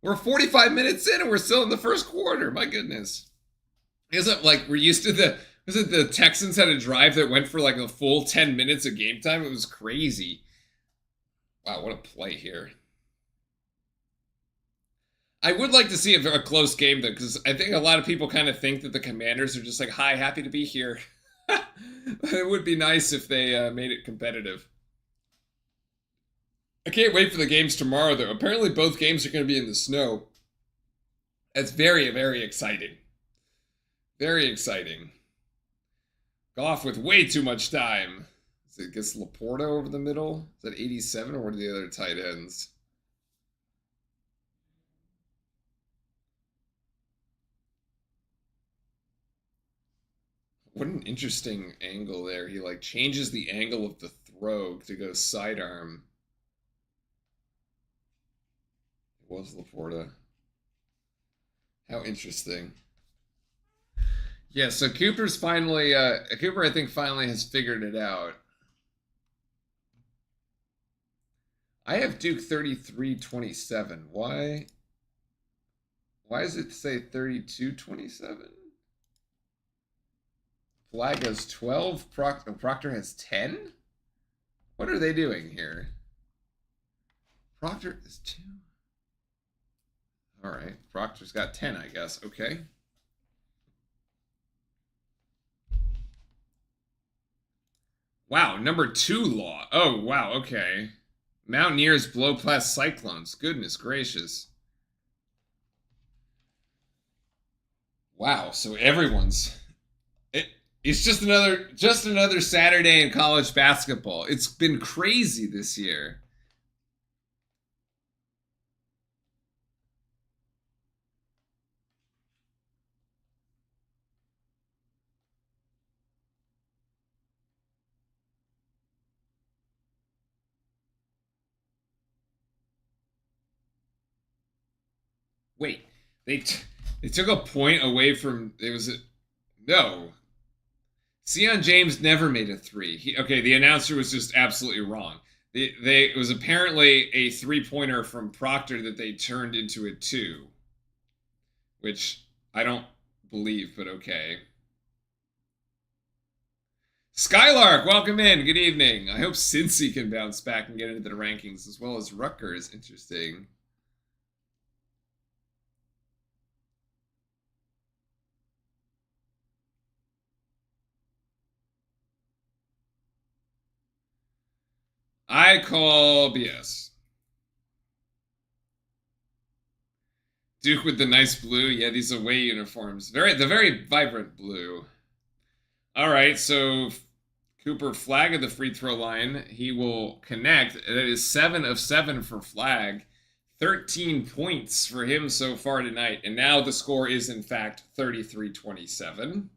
[SPEAKER 1] We're 45 minutes in and we're still in the first quarter. My goodness. Isn't like we're used to the Texans had a drive that went for like a full 10 minutes of game time? It was crazy. Wow, what a play here. I would like to see a close game though, because I think a lot of people kind of think that the Commanders are just like, hi, happy to be here. It would be nice if they made it competitive. I can't wait for the games tomorrow, though. Apparently both games are going to be in the snow. That's very, very exciting. Very exciting. Goff with way too much time. Is it gets Laporta over the middle? Is that 87 or what are the other tight ends? What an interesting angle there. He like changes the angle of the throw to go sidearm. It was Laporta. How interesting. Yeah, so Cooper's finally Cooper I think finally has figured it out. I have Duke 33-27. Why does it say 32-27? Flag has 12. Proctor has 10? What are they doing here? Proctor is 2. All right. Proctor's got 10, I guess. Okay. Wow, number 2 law. Oh, wow, okay. Mountaineers blow past Cyclones. Goodness gracious. Wow, so everyone's it's just another Saturday in college basketball. It's been crazy this year. Wait, they took a point away from it was a no. Sion James never made a three. Okay, the announcer was just absolutely wrong. It was apparently a 3-pointer from Proctor that they turned into a 2, which I don't believe, but okay. Skylark, welcome in. Good evening. I hope Cincy can bounce back and get into the rankings as well as Rutgers. Interesting. I call BS. Duke with the nice blue. Yeah, these away uniforms. The very vibrant blue. All right, so Cooper Flag at the free throw line. He will connect. That is 7 of 7 for Flag. 13 points for him so far tonight. And now the score is, in fact, 33-27.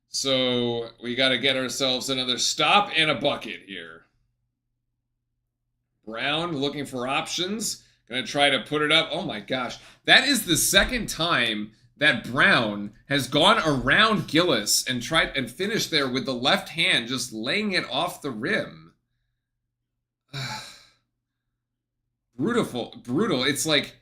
[SPEAKER 1] So we got to get ourselves another stop and a bucket here. Brown looking for options. Gonna try to put it up. Oh my gosh. That is the second time that Brown has gone around Gillis and tried and finished there with the left hand, just laying it off the rim. Brutal. It's like,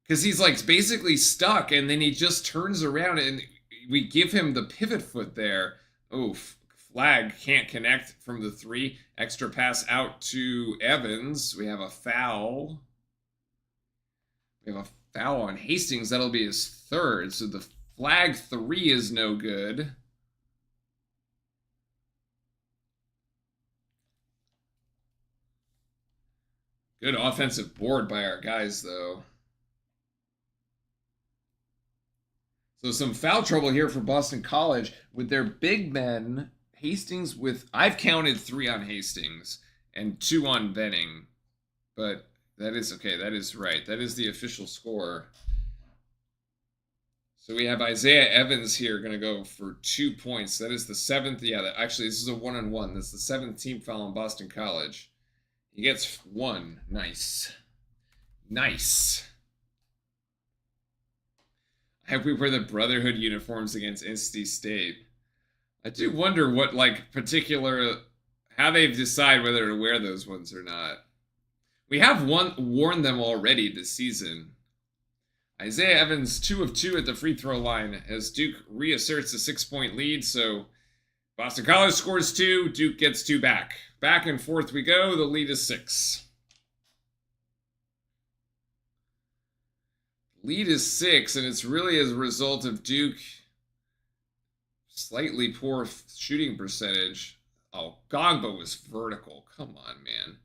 [SPEAKER 1] because he's like basically stuck, and then he just turns around and we give him the pivot foot there. Oof. Flag can't connect from the 3. Extra pass out to Evans. We have a foul. We have a foul on Hastings. That'll be his 3rd. So the Flag 3 is no good. Good offensive board by our guys, though. So some foul trouble here for Boston College with their big men. Hastings with, I've counted 3 on Hastings and 2 on Benning, but that is okay. That is right. That is the official score. So we have Isaiah Evans here going to go for 2 points. That is the 7th. Yeah, actually, this is a 1-on-1. That's the 7th team foul on Boston College. He gets 1. Nice. Nice. I hope we wear the Brotherhood uniforms against NC State. I do wonder what, like, how they decide whether to wear those ones or not. We have worn them already this season. Isaiah Evans, 2 of 2 at the free throw line as Duke reasserts a 6-point lead. So Boston College scores 2, Duke gets 2 back. Back and forth we go. The lead is 6. Lead is 6, and it's really as a result of Duke slightly poor shooting percentage. Oh, Gongbo was vertical. Come on, man.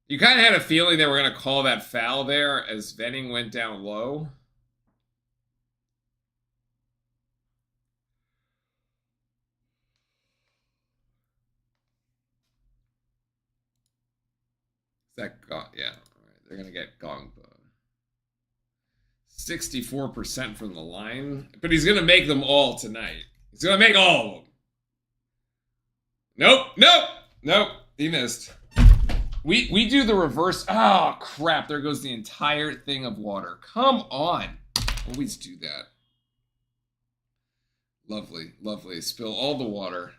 [SPEAKER 1] You kind of had a feeling they were going to call that foul there as Venning went down low. Yeah, all right, they're going to get Gongbo. 64% from the line, but he's going to make them all tonight. He's going to make all of them. Nope, nope, nope. He missed. We do the reverse. Oh, crap. There goes the entire thing of water. Come on. Always do that. Lovely, lovely. Spill all the water.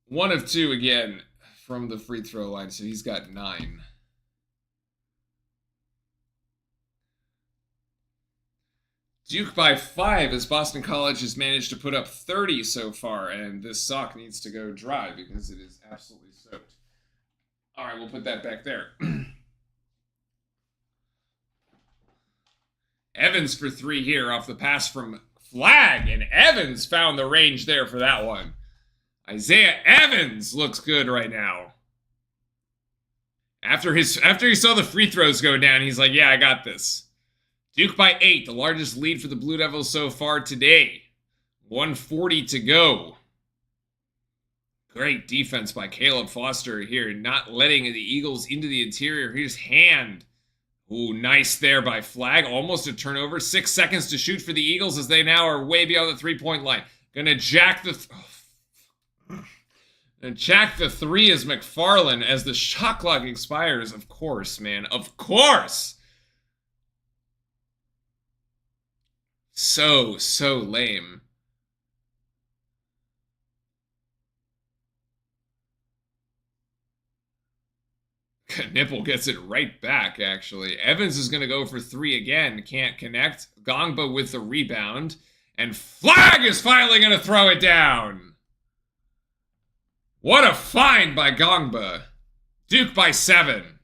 [SPEAKER 1] 1 of 2 again from the free throw line, so he's got 9. Duke by 5 as Boston College has managed to put up 30 so far, and this sock needs to go dry because it is absolutely soaked. All right, we'll put that back there. Evans for 3 here off the pass from Flag, and Evans found the range there for that one. Isaiah Evans looks good right now. After he saw the free throws go down, he's like, yeah, I got this. Duke by 8, the largest lead for the Blue Devils so far today. 1:40 to go. Great defense by Caleb Foster here, not letting the Eagles into the interior. Here's Hand. Ooh, nice there by Flag. Almost a turnover. 6 seconds to shoot for the Eagles as they now are way beyond the three-point line. Gonna jack the... And jack the 3 as McFarland as the shot clock expires. Of course, man. Of course! So lame. Nipple gets it right back, actually. Evans is going to go for 3 again. Can't connect. Gongba with the rebound. And Flag is finally going to throw it down. What a find by Gongba. Duke by 7.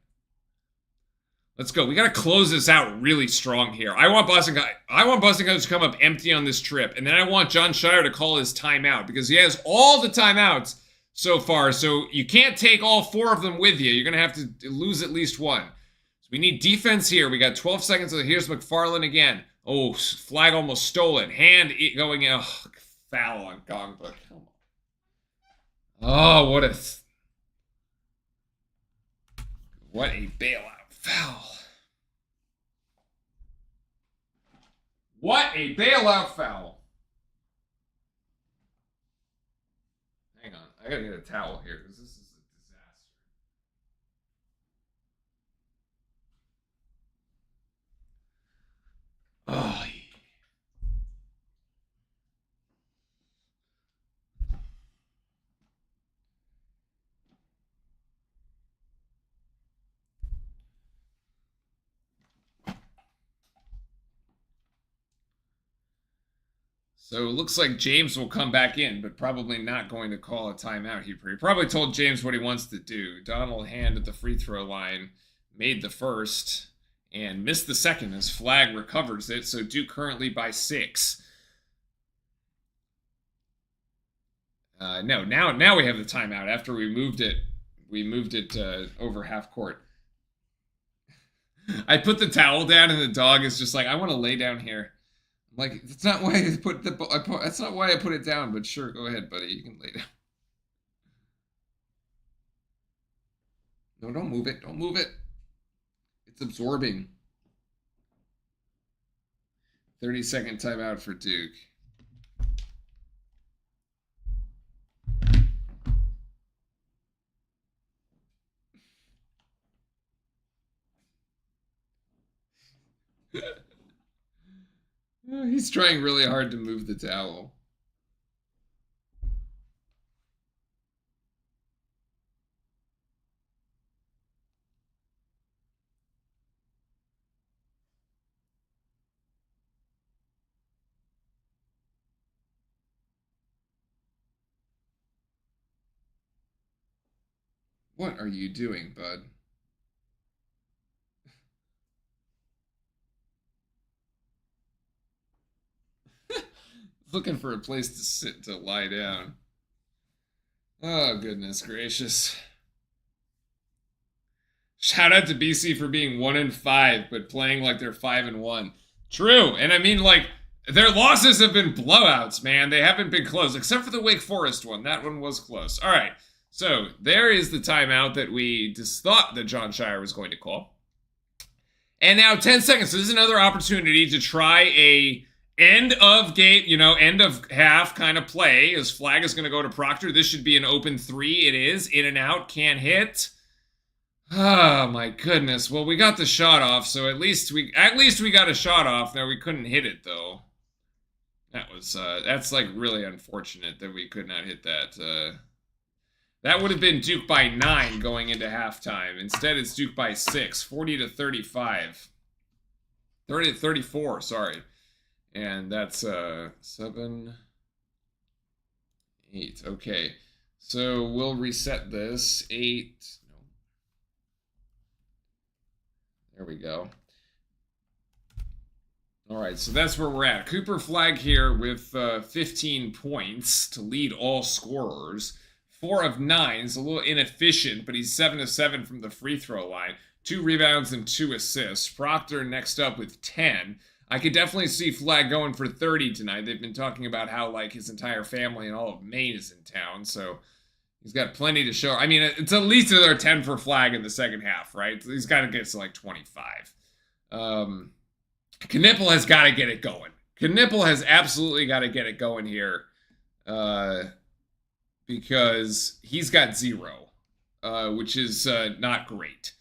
[SPEAKER 1] Let's go. We got to close this out really strong here. I want Boston College to come up empty on this trip. And then I want Jon Scheyer to call his timeout because he has all the timeouts so far. So you can't take all 4 of them with you. You're going to have to lose at least 1. So we need defense here. We got 12 seconds. Here's McFarland again. Oh, Flag almost stole it. Hand going in. Oh, foul on Gongba. Come on. Oh, what a bailout foul. What a bailout foul. Hang on. I gotta get a towel here because this is a disaster. Oh, yeah. So it looks like James will come back in, but probably not going to call a timeout. He probably told James what he wants to do. Donald Hand at the free throw line made the first and missed the second as Flag recovers it. So Duke currently by 6. No, now we have the timeout after we moved it. We moved it over half court. I put the towel down and the dog is just like, I want to lay down here. Like, that's not why I put that's not why I put it down, but sure, go ahead, buddy. You can lay down. No, don't move it. Don't move it. It's absorbing. 30-second timeout for Duke. He's trying really hard to move the towel. What are you doing, bud? Looking for a place to sit to lie down. Oh, goodness gracious. Shout out to BC for being 1-5, but playing like they're 5-1. True, and I mean, like, their losses have been blowouts, man. They haven't been close, except for the Wake Forest one. That one was close. All right, so there is the timeout that we just thought that Jon Scheyer was going to call. And now 10 seconds. So this is another opportunity to try a End of game, end of half kind of play. His flag is going to go to Proctor. This should be an open three. It is. In and out. Can't hit. Oh my goodness. Well, we got the shot off, so at least we got a shot off. Now we couldn't hit it though. That's like really unfortunate that we could not hit that. That would have been Duke by 9 going into halftime. Instead, it's Duke by 6, 40 to 35. 30 to 34, sorry. And that's 7, 8. Okay. So we'll reset this. 8. No. There we go. All right, so that's where we're at. Cooper Flag here with 15 points to lead all scorers. 4 of 9 is a little inefficient, but he's 7 of 7 from the free throw line. 2 rebounds and 2 assists. Proctor next up with 10. I could definitely see Flag going for 30 tonight. They've been talking about how like his entire family and all of Maine is in town, so he's got plenty to show. I mean, it's at least another 10 for Flag in the second half, right? So he's got to get to like 25. Knipple has got to get it going. Knipple has absolutely got to get it going here. Because he's got 0, which is not great.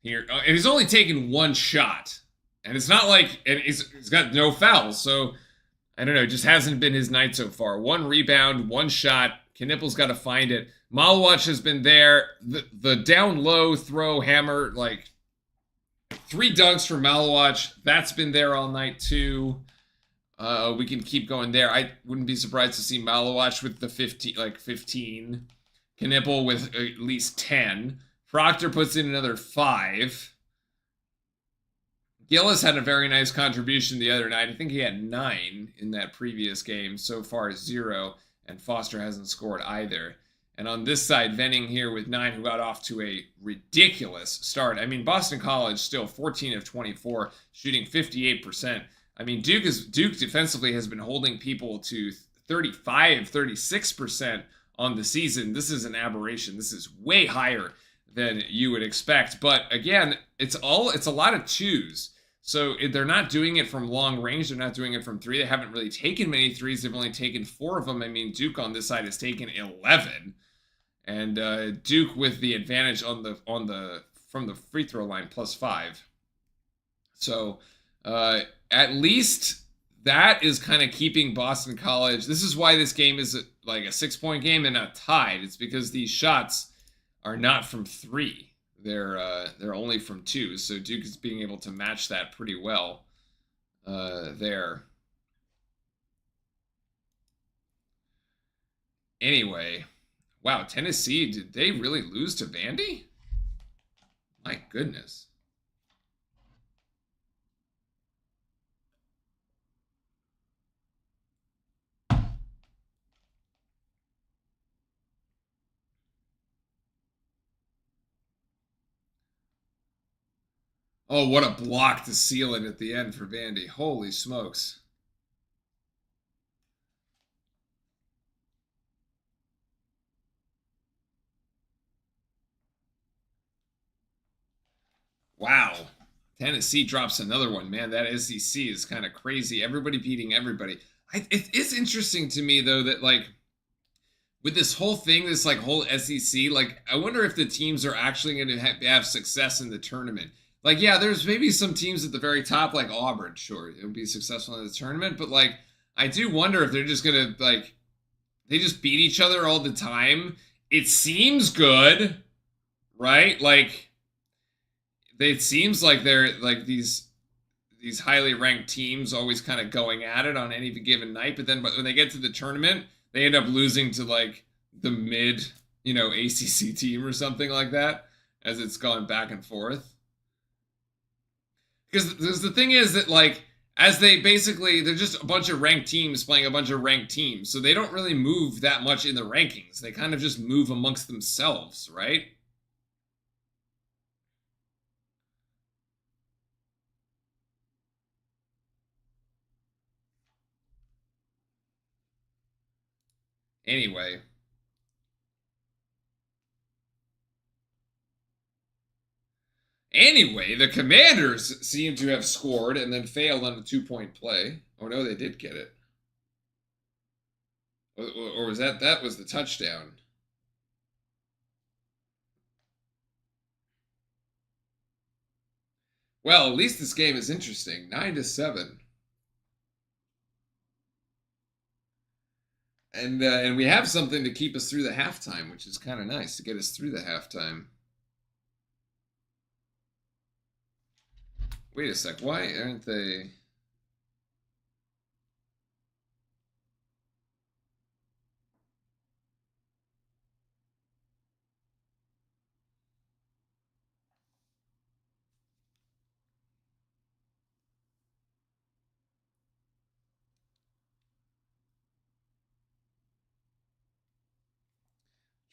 [SPEAKER 1] Here, and he's only taken 1 shot, and it's not like he's got no fouls. So I don't know, it just hasn't been his night so far. 1 rebound, 1 shot. Knipple's got to find it. Malawach has been there. The down low throw hammer, like 3 dunks for Malawach. That's been there all night too. We can keep going there. I wouldn't be surprised to see Malawach with the 15. Knipple with at least 10. Proctor puts in another 5. Gillis had a very nice contribution the other night. I think he had 9 in that previous game. So far 0. And Foster hasn't scored either. And on this side, Venning here with 9, who got off to a ridiculous start. I mean, Boston College still 14 of 24, shooting 58%. I mean, Duke defensively has been holding people to 35, 36% on the season. This is an aberration. This is way higher than you would expect. But again, it's a lot of 2s. So they're not doing it from long range. They're not doing it from 3. They haven't really taken many 3s. They've only taken 4 of them. I mean, Duke on this side has taken 11. And Duke with the advantage from the free throw line +5. So at least that is kind of keeping Boston College. This is why this game is like a 6-point game and not tied. It's because these shots are not from 3. They're only from 2. So Duke is being able to match that pretty well there. Anyway, wow, Tennessee, did they really lose to Vandy? My goodness. Oh, what a block to seal it at the end for Vandy. Holy smokes. Wow. Tennessee drops another one. Man, that SEC is kind of crazy. Everybody beating everybody. It's interesting to me, though, that, like, with this whole thing, this, like, whole SEC, like, I wonder if the teams are actually going to have success in the tournament. Like, yeah, there's maybe some teams at the very top, like Auburn, sure, it'll be successful in the tournament, but, like, I do wonder if they're just going to, like, they just beat each other all the time. It seems good, right? Like, it seems like they're, like, these highly ranked teams always kind of going at it on any given night, but then when they get to the tournament, they end up losing to, like, the mid, ACC team or something like that, as it's gone back and forth. Because the thing is that, like, as they're just a bunch of ranked teams playing a bunch of ranked teams, so they don't really move that much in the rankings. They kind of just move amongst themselves, right? Anyway. Anyway, the Commanders seem to have scored and then failed on a 2-point play. Oh no, they did get it. Or was that was the touchdown? Well, at least this game is interesting. 9-7. And we have something to keep us through the halftime, which is kind of nice to get us through the halftime. Wait a sec, why aren't they?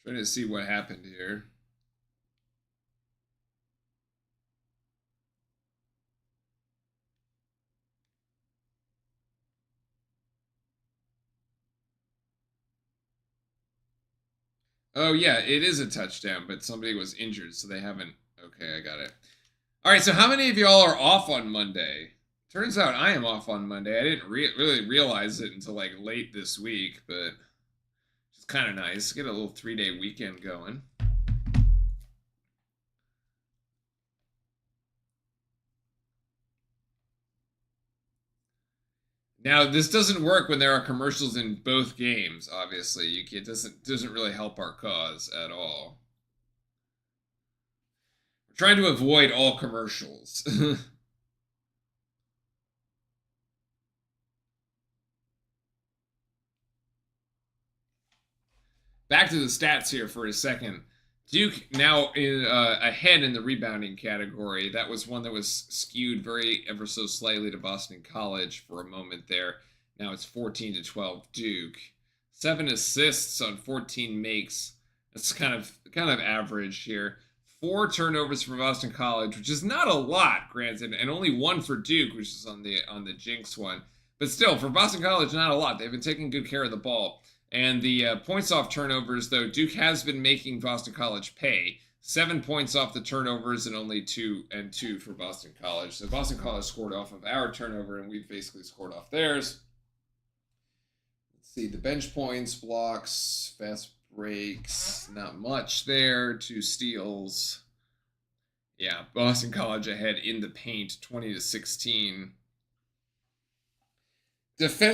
[SPEAKER 1] Trying to see what happened here. Oh yeah, it is a touchdown, but somebody was injured, so they haven't. Okay, I got it. All right, so how many of y'all are off on Monday? Turns out I am off on Monday. I didn't really realize it until like late this week, but it's kind of nice. Get a little 3-day weekend going. Now, this doesn't work when there are commercials in both games. Obviously, it doesn't really help our cause at all. We're trying to avoid all commercials. Back to the stats here for a second. Duke now ahead in the rebounding category. That was one that was skewed ever so slightly to Boston College for a moment there. Now it's 14-12 Duke. 7 assists on 14 makes. That's kind of average here. 4 turnovers for Boston College, which is not a lot, granted, and only 1 for Duke, which is on the Jinx one. But still, for Boston College, not a lot. They've been taking good care of the ball. And the points off turnovers, though, Duke has been making Boston College pay. 7 points off the turnovers and only 2 for Boston College. So Boston College scored off of our turnover, and we've basically scored off theirs. Let's see, the bench points, blocks, fast breaks, not much there. 2 steals. Yeah, Boston College ahead in the paint, 20-16.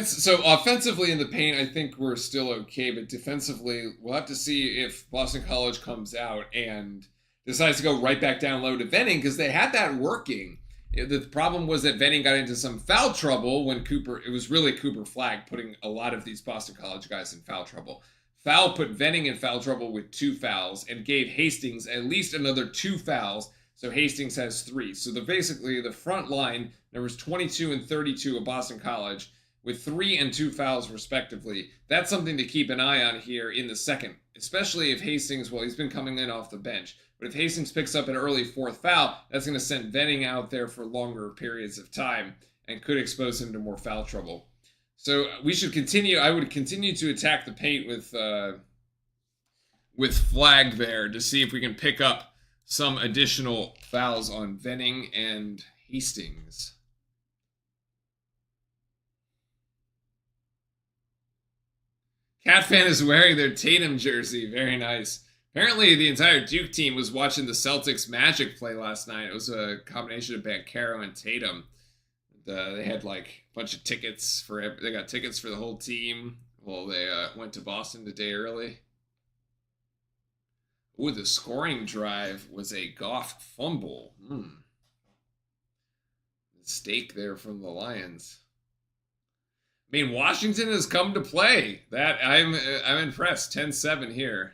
[SPEAKER 1] So offensively in the paint, I think we're still okay, but defensively, we'll have to see if Boston College comes out and decides to go right back down low to Venning, because they had that working. The problem was that Venning got into some foul trouble when it was really Cooper Flagg putting a lot of these Boston College guys in foul trouble. Foul put Venning in foul trouble with 2 fouls and gave Hastings at least another 2 fouls. So Hastings has 3. So basically the front line, there was 22 and 32 of Boston College, with 3 and 2 fouls respectively. That's something to keep an eye on here in the second, especially if Hastings, well, he's been coming in off the bench, but if Hastings picks up an early 4th foul, that's going to send Venning out there for longer periods of time and could expose him to more foul trouble. So we should continue. I would continue to attack the paint with Flagg there to see if we can pick up some additional fouls on Venning and Hastings. Cat fan is wearing their Tatum jersey. Very nice. Apparently, the entire Duke team was watching the Celtics Magic play last night. It was a combination of Banchero and Tatum. They had like a bunch of tickets they got tickets for the whole team. Well, they went to Boston the day early. Ooh, the scoring drive was a Goff fumble. Mistake there from the Lions. I mean, Washington has come to play. That I'm impressed. 10-7 here.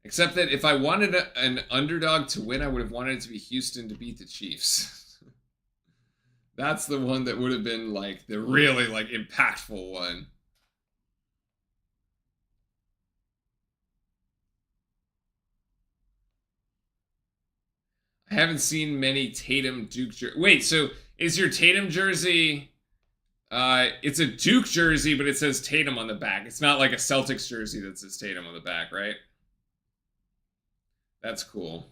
[SPEAKER 1] Except that if I wanted an underdog to win, I would have wanted it to be Houston to beat the Chiefs. That's the one that would have been like the really like impactful one. I haven't seen many Tatum Duke jerseys. Wait, so is your Tatum jersey It's a Duke jersey, but it says Tatum on the back. It's not like a Celtics jersey that says Tatum on the back, right? That's cool.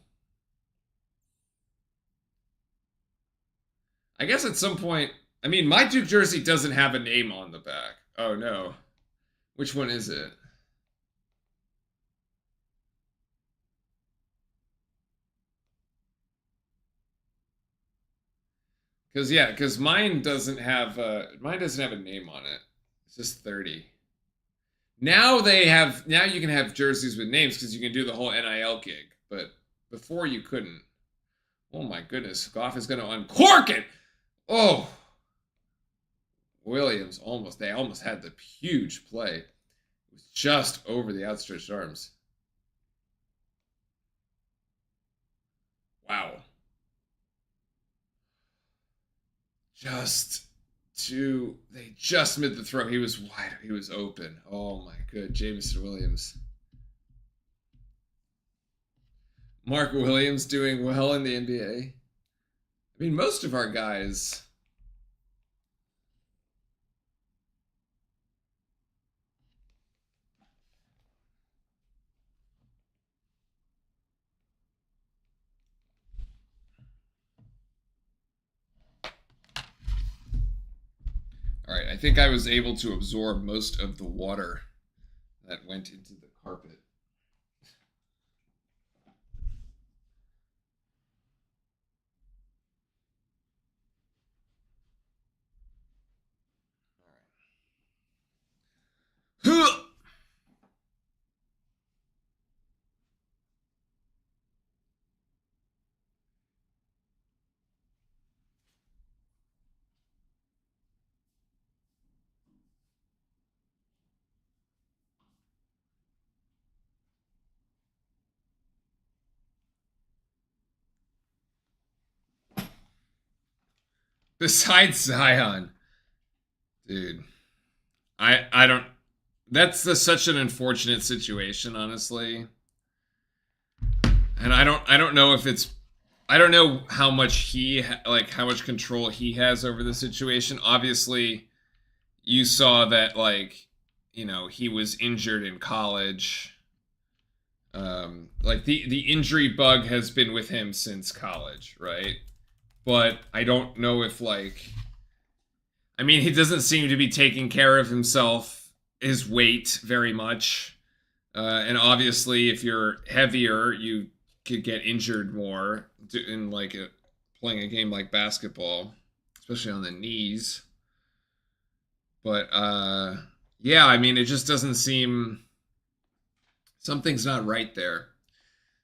[SPEAKER 1] I guess at some point, I mean, my Duke jersey doesn't have a name on the back. Oh no. Which one is it? Because yeah, because mine doesn't have a name on it. It's just 30. Now you can have jerseys with names because you can do the whole NIL gig, but before you couldn't. Oh my goodness, Goff is going to uncork it. Oh, Williams they almost had the huge play. It was just over the outstretched arms. Wow. They just missed the throw. He was wide. He was open. Oh my good. Jameson Williams. Mark Williams doing well in the NBA. I mean, most of our guys. All right, I think I was able to absorb most of the water that went into the carpet. All right. Besides Zion, dude, I don't. That's such an unfortunate situation, honestly. And I don't know if it's I don't know how much how much control he has over the situation. Obviously, you saw that he was injured in college. Like the injury bug has been with him since college, right? But I don't know if I mean, he doesn't seem to be taking care of his weight very much. And obviously, if you're heavier, you could get injured more in playing a game like basketball, especially on the knees. But yeah, I mean, it just doesn't seem something's not right there.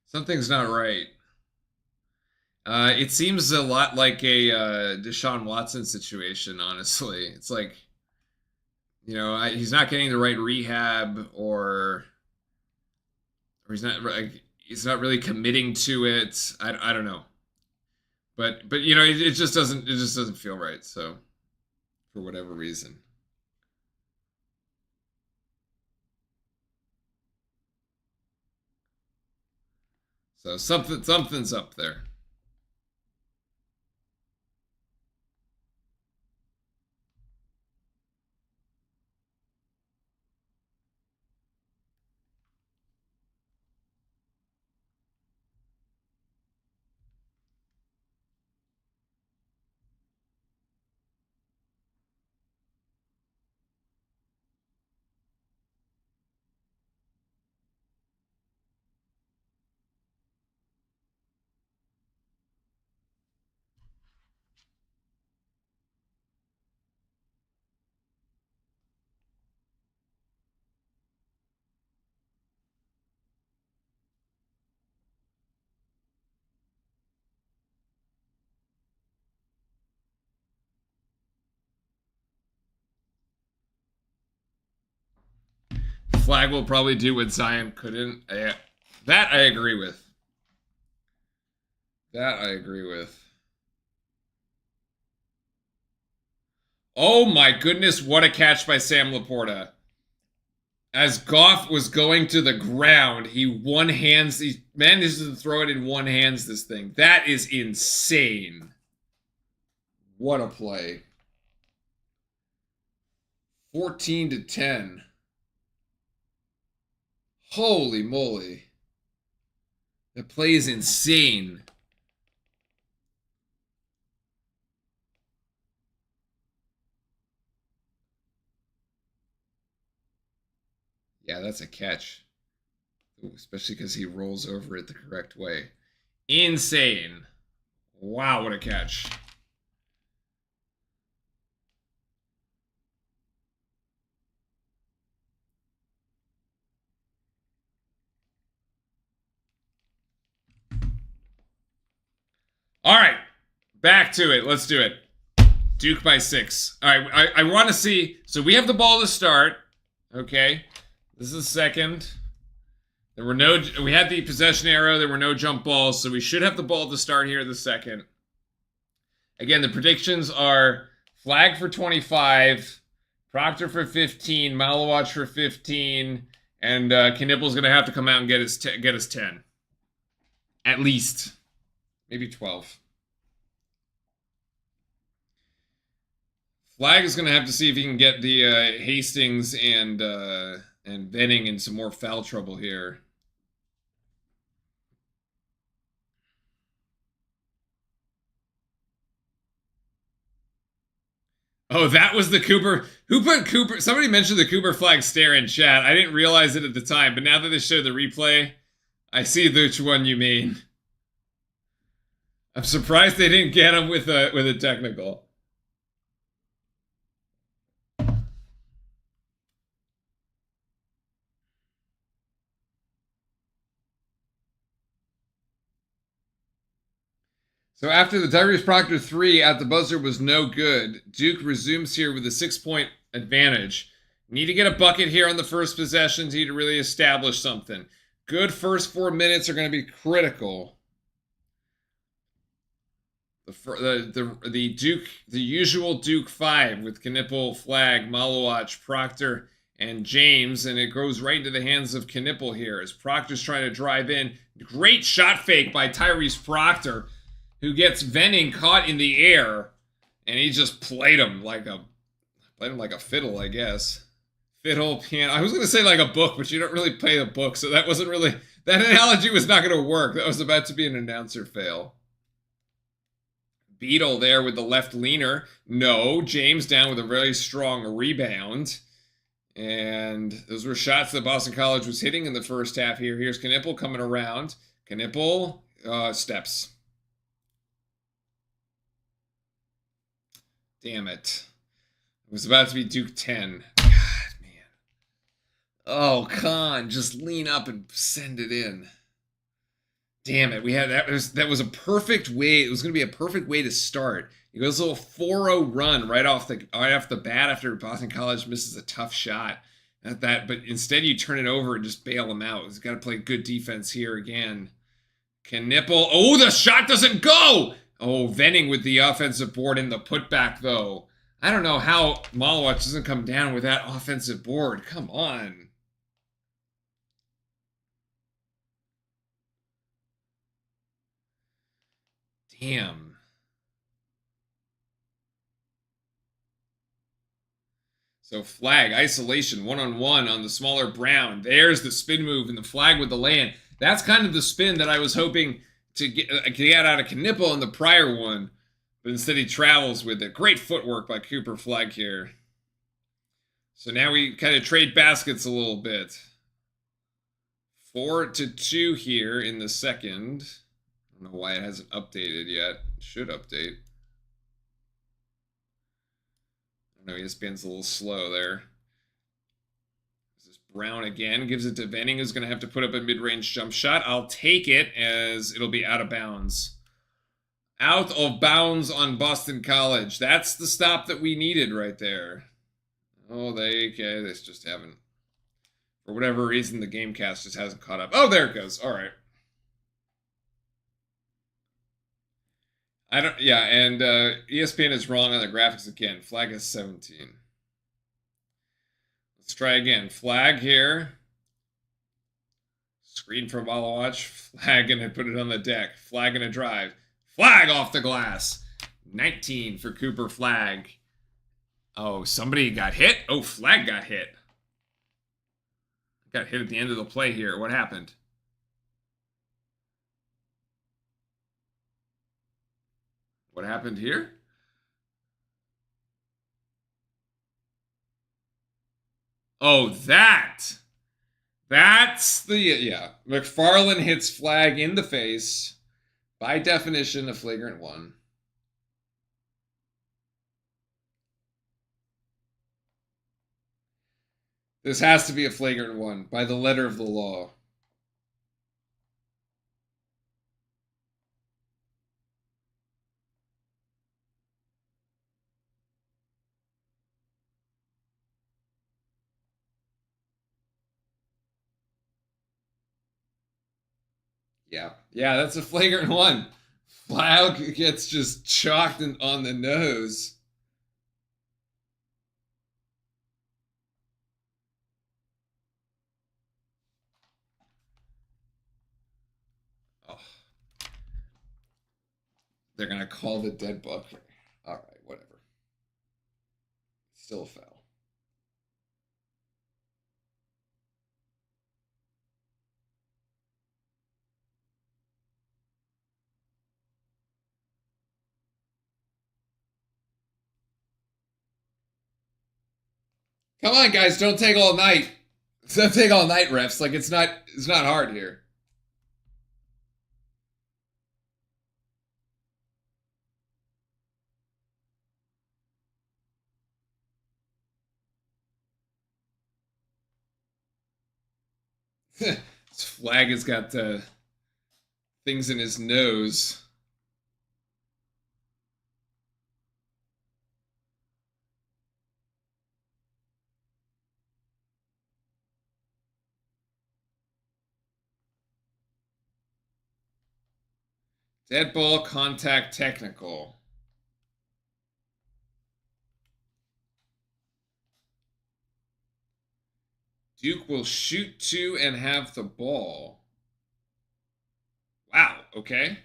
[SPEAKER 1] Something's not right. It seems a lot like a Deshaun Watson situation, honestly. It's like, he's not getting the right rehab, or he's not really committing to it. I don't know, but it just doesn't feel right. So for whatever reason. So something's up there. Flag will probably do what Zion couldn't. That I agree with. That I agree with. Oh my goodness, what a catch by Sam Laporta. As Goff was going to the ground, he manages to throw it in one hands this thing. That is insane. What a play. 14-10. Holy moly. That play is insane. Yeah, that's a catch. Ooh, especially because he rolls over it the correct way. Insane. Wow, what a catch. All right, back to it. Let's do it. Duke by 6. All right, I want to see. So we have the ball to start. Okay, this is second. There were no. We had the possession arrow. There were no jump balls, so we should have the ball to start here the second. Again, the predictions are Flag for 25, Proctor for 15, Malawatch for 15, and Knippel's gonna have to come out and get us 10, at least, maybe 12. Flag is gonna have to see if he can get the Hastings and Venning in some more foul trouble here. Oh, that was the Cooper. Who put Cooper? Somebody mentioned the Cooper Flag stare in chat. I didn't realize it at the time, but now that they show the replay, I see which one you mean. I'm surprised they didn't get him with a technical. So after the Tyrese Proctor 3 at the buzzer was no good, Duke resumes here with a 6-point advantage. Need to get a bucket here on the first possession to really establish something. Good first 4 minutes are going to be critical. The Duke, the usual Duke 5 with Knippel, Flag, Malawatch, Proctor, and James, and it goes right into the hands of Knippel here as Proctor's trying to drive in. Great shot fake by Tyrese Proctor, who gets Venning caught in the air, and he just played him like a fiddle, I guess. Fiddle, piano. I was going to say like a book, but you don't really play the book, so that wasn't really... That analogy was not going to work. That was about to be an announcer fail. Beetle there with the left leaner. No, James down with a very strong rebound. And those were shots that Boston College was hitting in the first half here. Here's Knippel coming around. Knippel steps. Damn it. It was about to be Duke 10. God, man. Oh, Khan, just lean up and send it in. Damn it. We had that was a perfect way. It was going to be a perfect way to start. He goes a little 4-0 run right off the bat after Boston College misses a tough shot. But instead you turn it over and just bail him out. He's got to play good defense here again. Knippel. Oh, the shot doesn't go! Oh, Venning with the offensive board and the putback, though. I don't know how Malawatch doesn't come down with that offensive board. Come on. Damn. So Flag, isolation, one-on-one on the smaller Brown. There's the spin move and the Flag with the land. That's kind of the spin that I was hoping to get out of Knippel in the prior one, but instead he travels with it. Great footwork by Cooper Flag here. So now we kind of trade baskets a little bit. 4-2 here in the second. I don't know why it hasn't updated yet. It should update. I don't know, ESPN's a little slow there. Brown again gives it to Venning, who's going to have to put up a mid-range jump shot. I'll take it as it'll be out of bounds. Out of bounds on Boston College. That's the stop that we needed right there. Oh, they just haven't. For whatever reason, the Gamecast just hasn't caught up. Oh, there it goes. All right. And ESPN is wrong on the graphics again. Flag is 17. Let's try again. Flag here. Screen from Malawatch. Flag and put it on the deck. Flag and a drive. Flag off the glass. 19 for Cooper Flag. Oh, somebody got hit? Oh, flag got hit. Got hit at the end of the play here. What happened? What happened here? Oh, that's the, yeah. McFarland hits flag in the face. By definition, a flagrant one. This has to be a flagrant one by the letter of the law. Yeah. Yeah, that's a flagrant one. Flag gets just chalked on the nose. Oh. They're going to call the dead book. All right, whatever. Still a foul. Come on, guys, don't take all night. Don't take all night, refs. Like it's not hard here. This flag has got things in his nose. Dead ball, contact, technical. Duke will shoot to and have the ball. Wow, okay.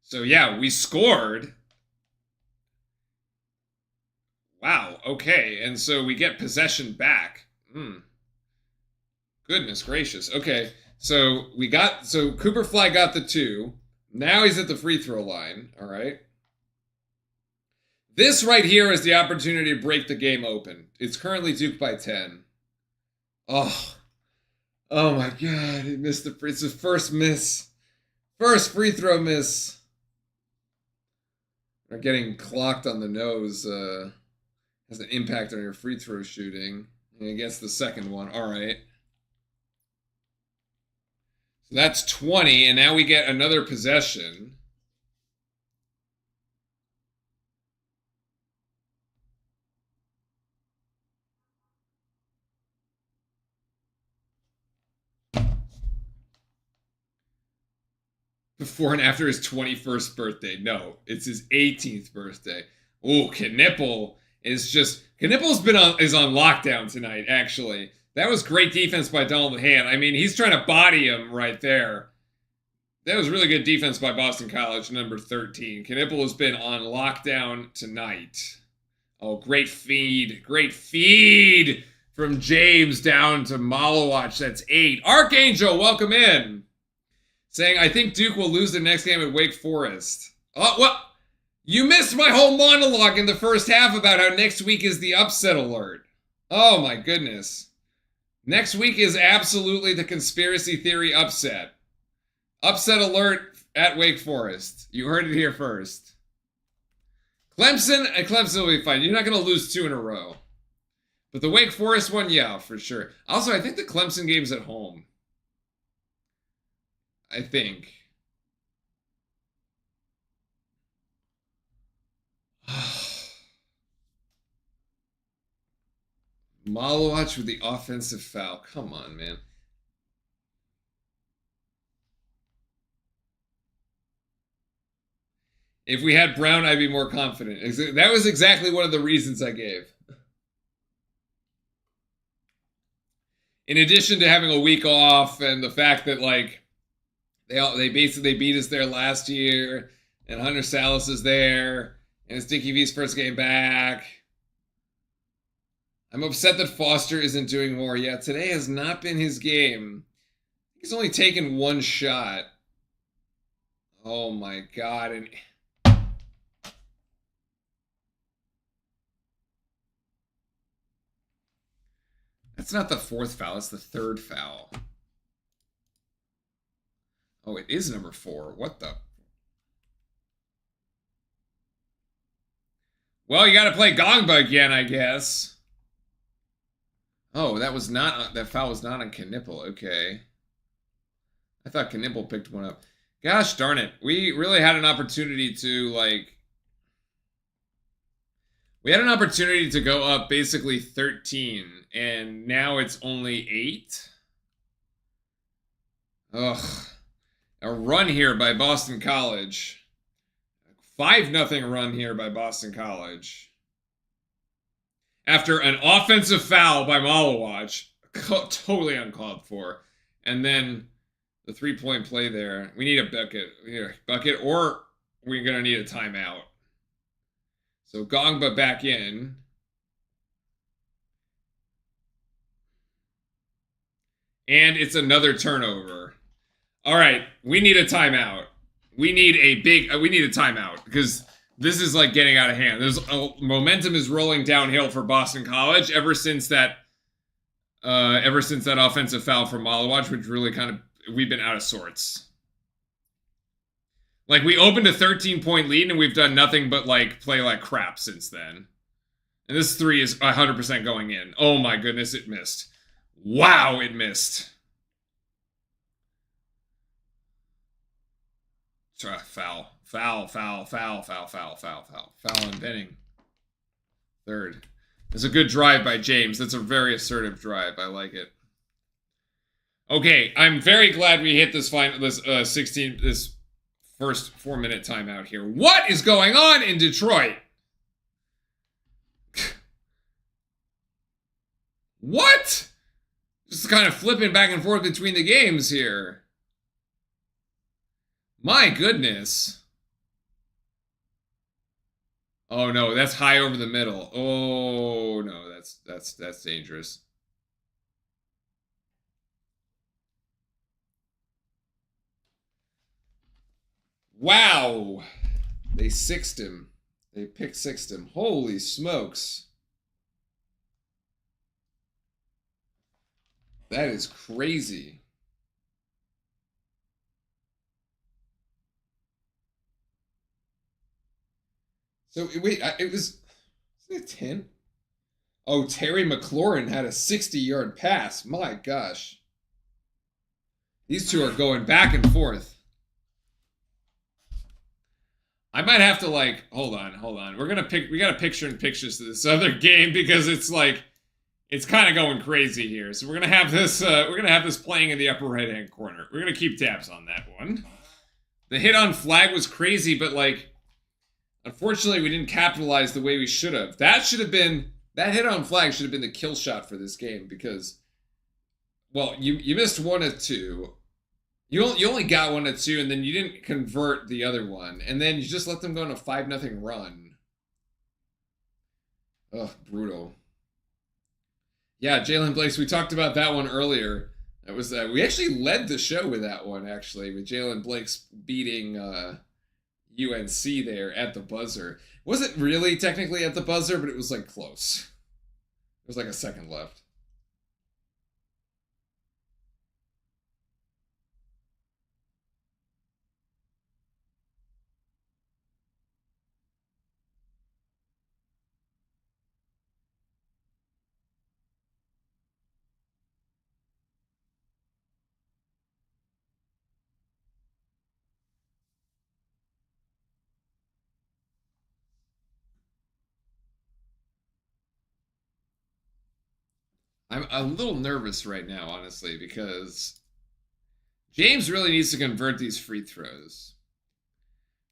[SPEAKER 1] So yeah, we scored. Wow, okay. And so we get possession back. Goodness gracious. Okay. So Cooper Fly got the 2. Now he's at the free throw line. All right. This right here is the opportunity to break the game open. It's currently Duke by 10. Oh my God. He missed it's his first miss. First free throw miss. Not getting clocked on the nose has an impact on your free throw shooting. And he gets the second one. All right. So that's 20, and now we get another possession. Before and after his 21st birthday. No, it's his 18th birthday. Oh, Knippel is on lockdown tonight, actually. That was great defense by Donald Hand. I mean, he's trying to body him right there. That was really good defense by Boston College, number 13. Knippel has been on lockdown tonight. Oh, great feed. Great feed from James down to Malowatch. That's 8. Archangel, welcome in. Saying, I think Duke will lose the next game at Wake Forest. Oh, well, you missed my whole monologue in the first half about how next week is the upset alert. Oh, my goodness. Next week is absolutely the conspiracy theory upset. Upset alert at Wake Forest. You heard it here first. Clemson will be fine. You're not going to lose 2 in a row. But the Wake Forest one, yeah, for sure. Also, I think the Clemson game's at home. I think. Malowatch with the offensive foul. Come on, man. If we had Brown, I'd be more confident. That was exactly one of the reasons I gave. In addition to having a week off and the fact that, like, they basically beat us there last year, and Hunter Salas is there, And it's Dickie V's first game back. I'm upset that Foster isn't doing more. Yeah, today has not been his game. He's only taken one shot. Oh my god. And that's not the fourth foul, it's the third foul. Oh, it is number 4. What the? Well, you gotta play Gongba again, I guess. Oh, that foul was not on Knipple. Okay. I thought Knipple picked one up. Gosh darn it. We really had an opportunity to, like... We had an opportunity to go up basically 13, and now it's only 8? Ugh. A run here by Boston College. 5-0 run here by Boston College. After an offensive foul by Malawach, totally uncalled for. And then the 3-point play there. We need a bucket. Bucket, or we're going to need a timeout. So Gongba back in. And it's another turnover. All right, we need a timeout. We need a timeout because this is like getting out of hand. Momentum is rolling downhill for Boston College ever since that offensive foul from Malawach, which really we've been out of sorts. Like, we opened a 13-point lead and we've done nothing but like play like crap since then. And this 3 is 100% going in. Oh my goodness, it missed. Wow, it missed. Foul on Benning. Third. It's a good drive by James. That's a very assertive drive. I like it. Okay, I'm very glad we hit this first 4-minute timeout here. What is going on in Detroit? What? Just kind of flipping back and forth between the games here. My goodness. Oh no, that's high over the middle. Oh no, that's dangerous. Wow. They sixed him. They pick-sixed him. Holy smokes. That is crazy. So, wait, was it a 10? Oh, Terry McLaurin had a 60-yard pass. My gosh. These two are going back and forth. I might have to, like, hold on. We gotta picture in pictures to this other game because it's like, it's kind of going crazy here. So we're gonna have this playing in the upper right-hand corner. We're gonna keep tabs on that one. The hit on flag was crazy, but like, unfortunately, we didn't capitalize the way we should have. That hit on flag should have been the kill shot for this game because, well, you missed 1 of 2. You only got 1 of 2, and then you didn't convert the other one, and then you just let them go on a 5-0 run. Ugh, brutal. Yeah, Jalen Blakes. We talked about that one earlier. That was we actually led the show with that one actually, with Jalen Blakes beating UNC there at the buzzer. It wasn't really technically at the buzzer, but it was like close. It was like a second left. I'm a little nervous right now, honestly, because James really needs to convert these free throws.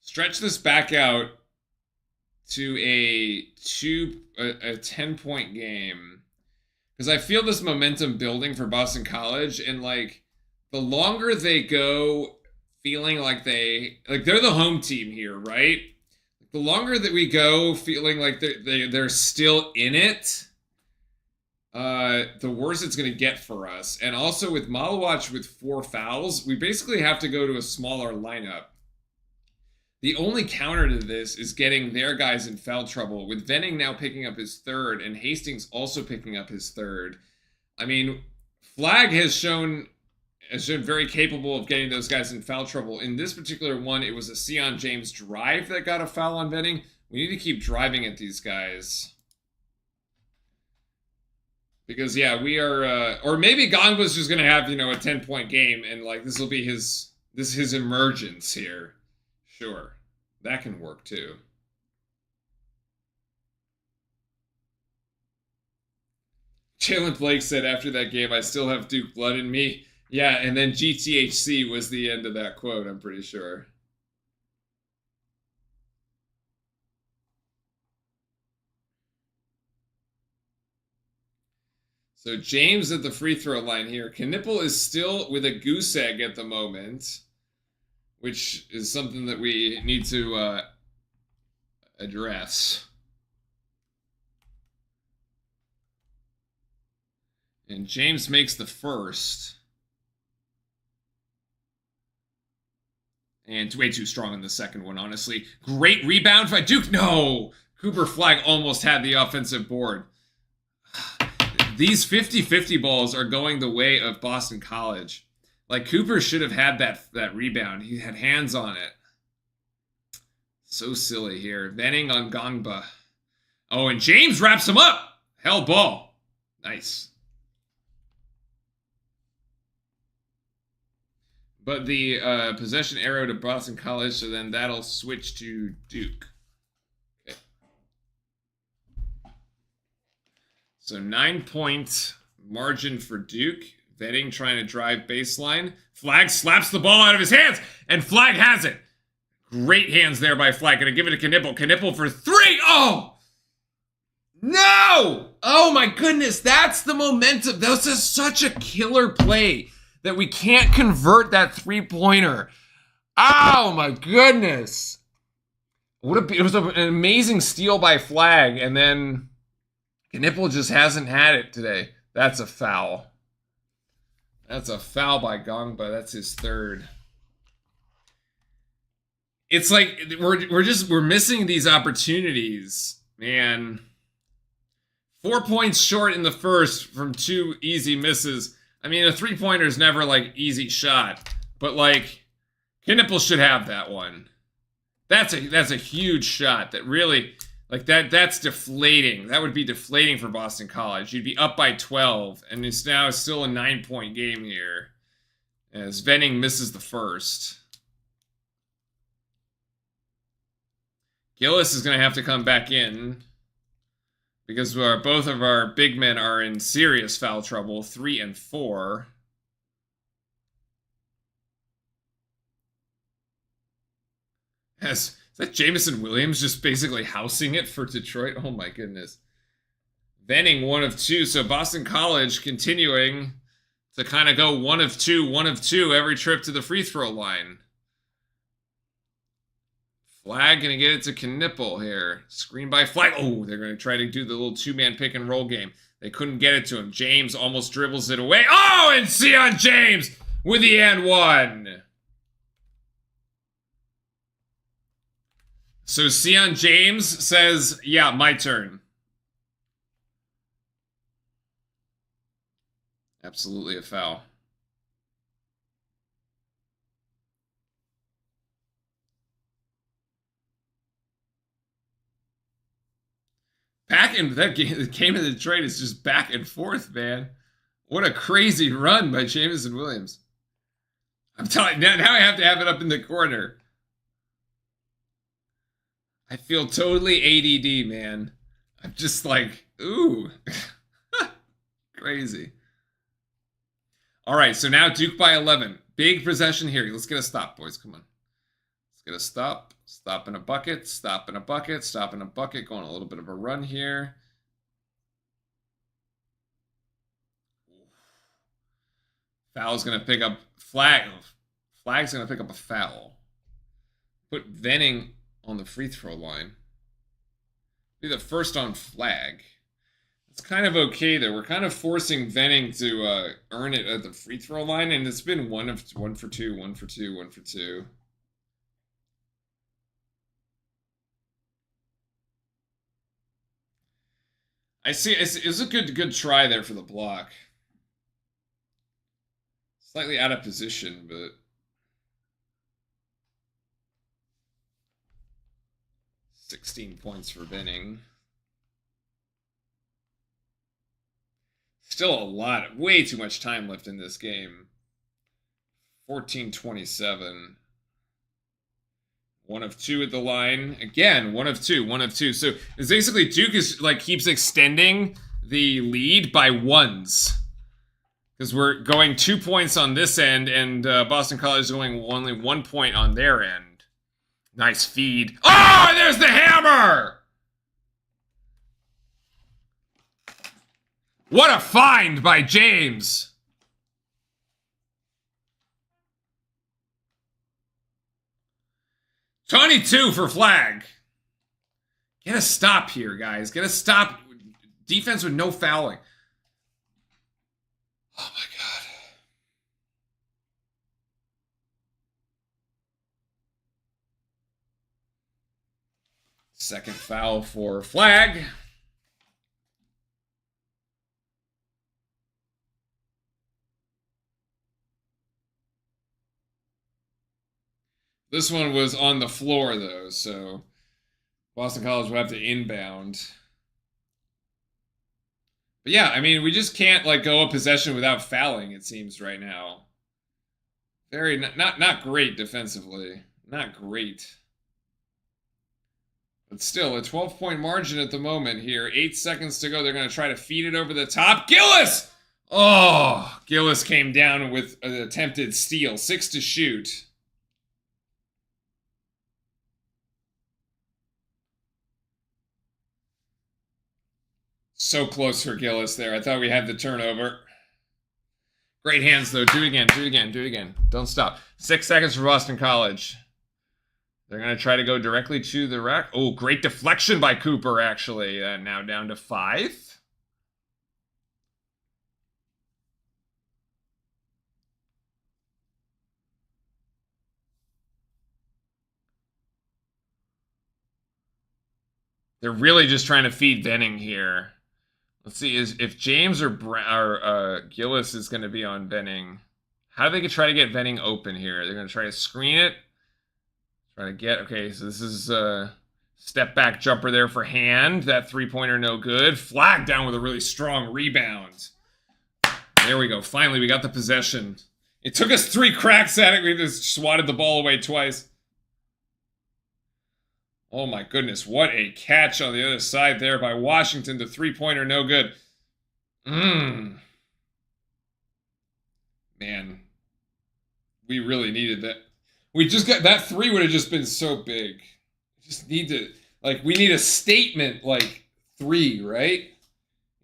[SPEAKER 1] Stretch this back out to a 10-point game. Because I feel this momentum building for Boston College, and like the longer they go feeling like they're the home team here, right? the longer that we go feeling like they're still in it, the worse it's going to get for us. And also with Malawatch with 4 fouls, we basically have to go to a smaller lineup. The only counter to this is getting their guys in foul trouble, with Venning now picking up his 3rd and Hastings also picking up his 3rd. I mean, Flag has shown very capable of getting those guys in foul trouble. In this particular one, it was a Sion James drive that got a foul on Venning. We need to keep driving at these guys. Because, yeah, we are... or maybe Gongba's just going to have, a 10-point game, and, like, this will be his emergence here. Sure. That can work, too. Jalen Blake said after that game, I still have Duke blood in me. Yeah, and then GTHC was the end of that quote, I'm pretty sure. So James at the free throw line here. Knipple is still with a goose egg at the moment, which is something that we need to address. And James makes the first. And way too strong in the second one, honestly. Great rebound by Duke. No! Cooper Flag almost had the offensive board. These 50-50 balls are going the way of Boston College. Like, Cooper should have had that rebound. He had hands on it. So silly here. Venning on Gongba. Oh, and James wraps him up. Hell ball. Nice. But the possession arrow to Boston College, so then that'll switch to Duke. Okay. So 9-point margin for Duke. Venning trying to drive baseline. Flag slaps the ball out of his hands, and Flag has it. Great hands there by Flag. Gonna give it to Knipple. Knipple for 3. Oh! No! Oh my goodness, that's the momentum. That was such a killer play that we can't convert that 3-pointer. Oh my goodness. It was an amazing steal by Flag, and then Knipple just hasn't had it today. That's a foul. That's a foul by Gongba. That's his 3rd. It's like we're missing these opportunities, man. 4 points short in the first from 2 easy misses. I mean, a 3-pointer is never, like, easy shot. But, like, Knipple should have that one. That's a huge shot that really, like, that's deflating. That would be deflating for Boston College. You'd be up by 12, and it's now still a 9-point game here. As Venning misses the first. Gillis is going to have to come back in. Because both of our big men are in serious foul trouble, 3 and 4. Is that Jamison Williams just basically housing it for Detroit? Oh my goodness. Venning 1 of 2, so Boston College continuing to kind of go 1 of 2, 1 of 2 every trip to the free throw line. Flag gonna get it to Knipple here. Screen by Flag. Oh, they're gonna try to do the little 2-man pick and roll game. They couldn't get it to him. James almost dribbles it away. Oh, and Sion James with the and 1. So Sion James says, yeah, my turn. Absolutely a foul. That game of Detroit is just back and forth, man. What a crazy run by Jamison Williams. I'm telling you, now I have to have it up in the corner. I feel totally ADD, man. I'm just like, ooh. Crazy. All right, so now Duke by 11. Big possession here. Let's get a stop, boys. Come on. Let's get a stop. Stop in a bucket. Stop in a bucket. Stop in a bucket. Going a little bit of a run here. Foul's going to pick up Flag. Flag's going to pick up a foul. Put Venning on the free throw line. Be the first on flag. It's kind of okay though. We're kind of forcing Venning to earn it at the free throw line, and it's been one for two, one for two, one for two. I see. It was a good try there for the block. Slightly out of position, but 16 points for Venning. Still a lot, way too much time left in this game. 14-27. 1 of 2 at the line. Again, 1 of 2, 1 of 2. So it's basically Duke is like keeps extending the lead by ones. Because we're going 2 points on this end, and Boston College is going only 1 point on their end. Nice feed. Oh, there's the hammer! What a find by James! $22 for flag. Get a stop here, guys. Get a stop. Defense with no fouling. Oh my God. Second foul for flag. This one was on the floor, though, so Boston College will have to inbound. But yeah, I mean, we just can't like go a possession without fouling, it seems, right now. Very not great defensively. Not great. But still, a 12-point margin at the moment here. 8 seconds to go. They're going to try to feed it over the top. Gillis! Oh, Gillis came down with an attempted steal. 6 to shoot. So close for Gillis there. I thought we had the turnover. Great hands, though. Do it again, do it again, do it again. Don't stop. 6 seconds for Boston College. They're going to try to go directly to the rack. Oh, great deflection by Cooper, actually. Now down to 5. They're really just trying to feed Venning here. Let's see, if James or Gillis is going to be on Venning, how do they try to get Venning open here? They're going to try to screen it. Try to get, okay, so this is a step back jumper there for Hand. That three-pointer no good. Flag down with a really strong rebound. There we go. Finally, we got the possession. It took us 3 cracks at it. We just swatted the ball away twice. Oh my goodness, what a catch on the other side there by Washington. The three-pointer, no good. Man. We really needed that. We just got, that 3 would have just been so big. Just need to, like, we need a statement, like, 3, right?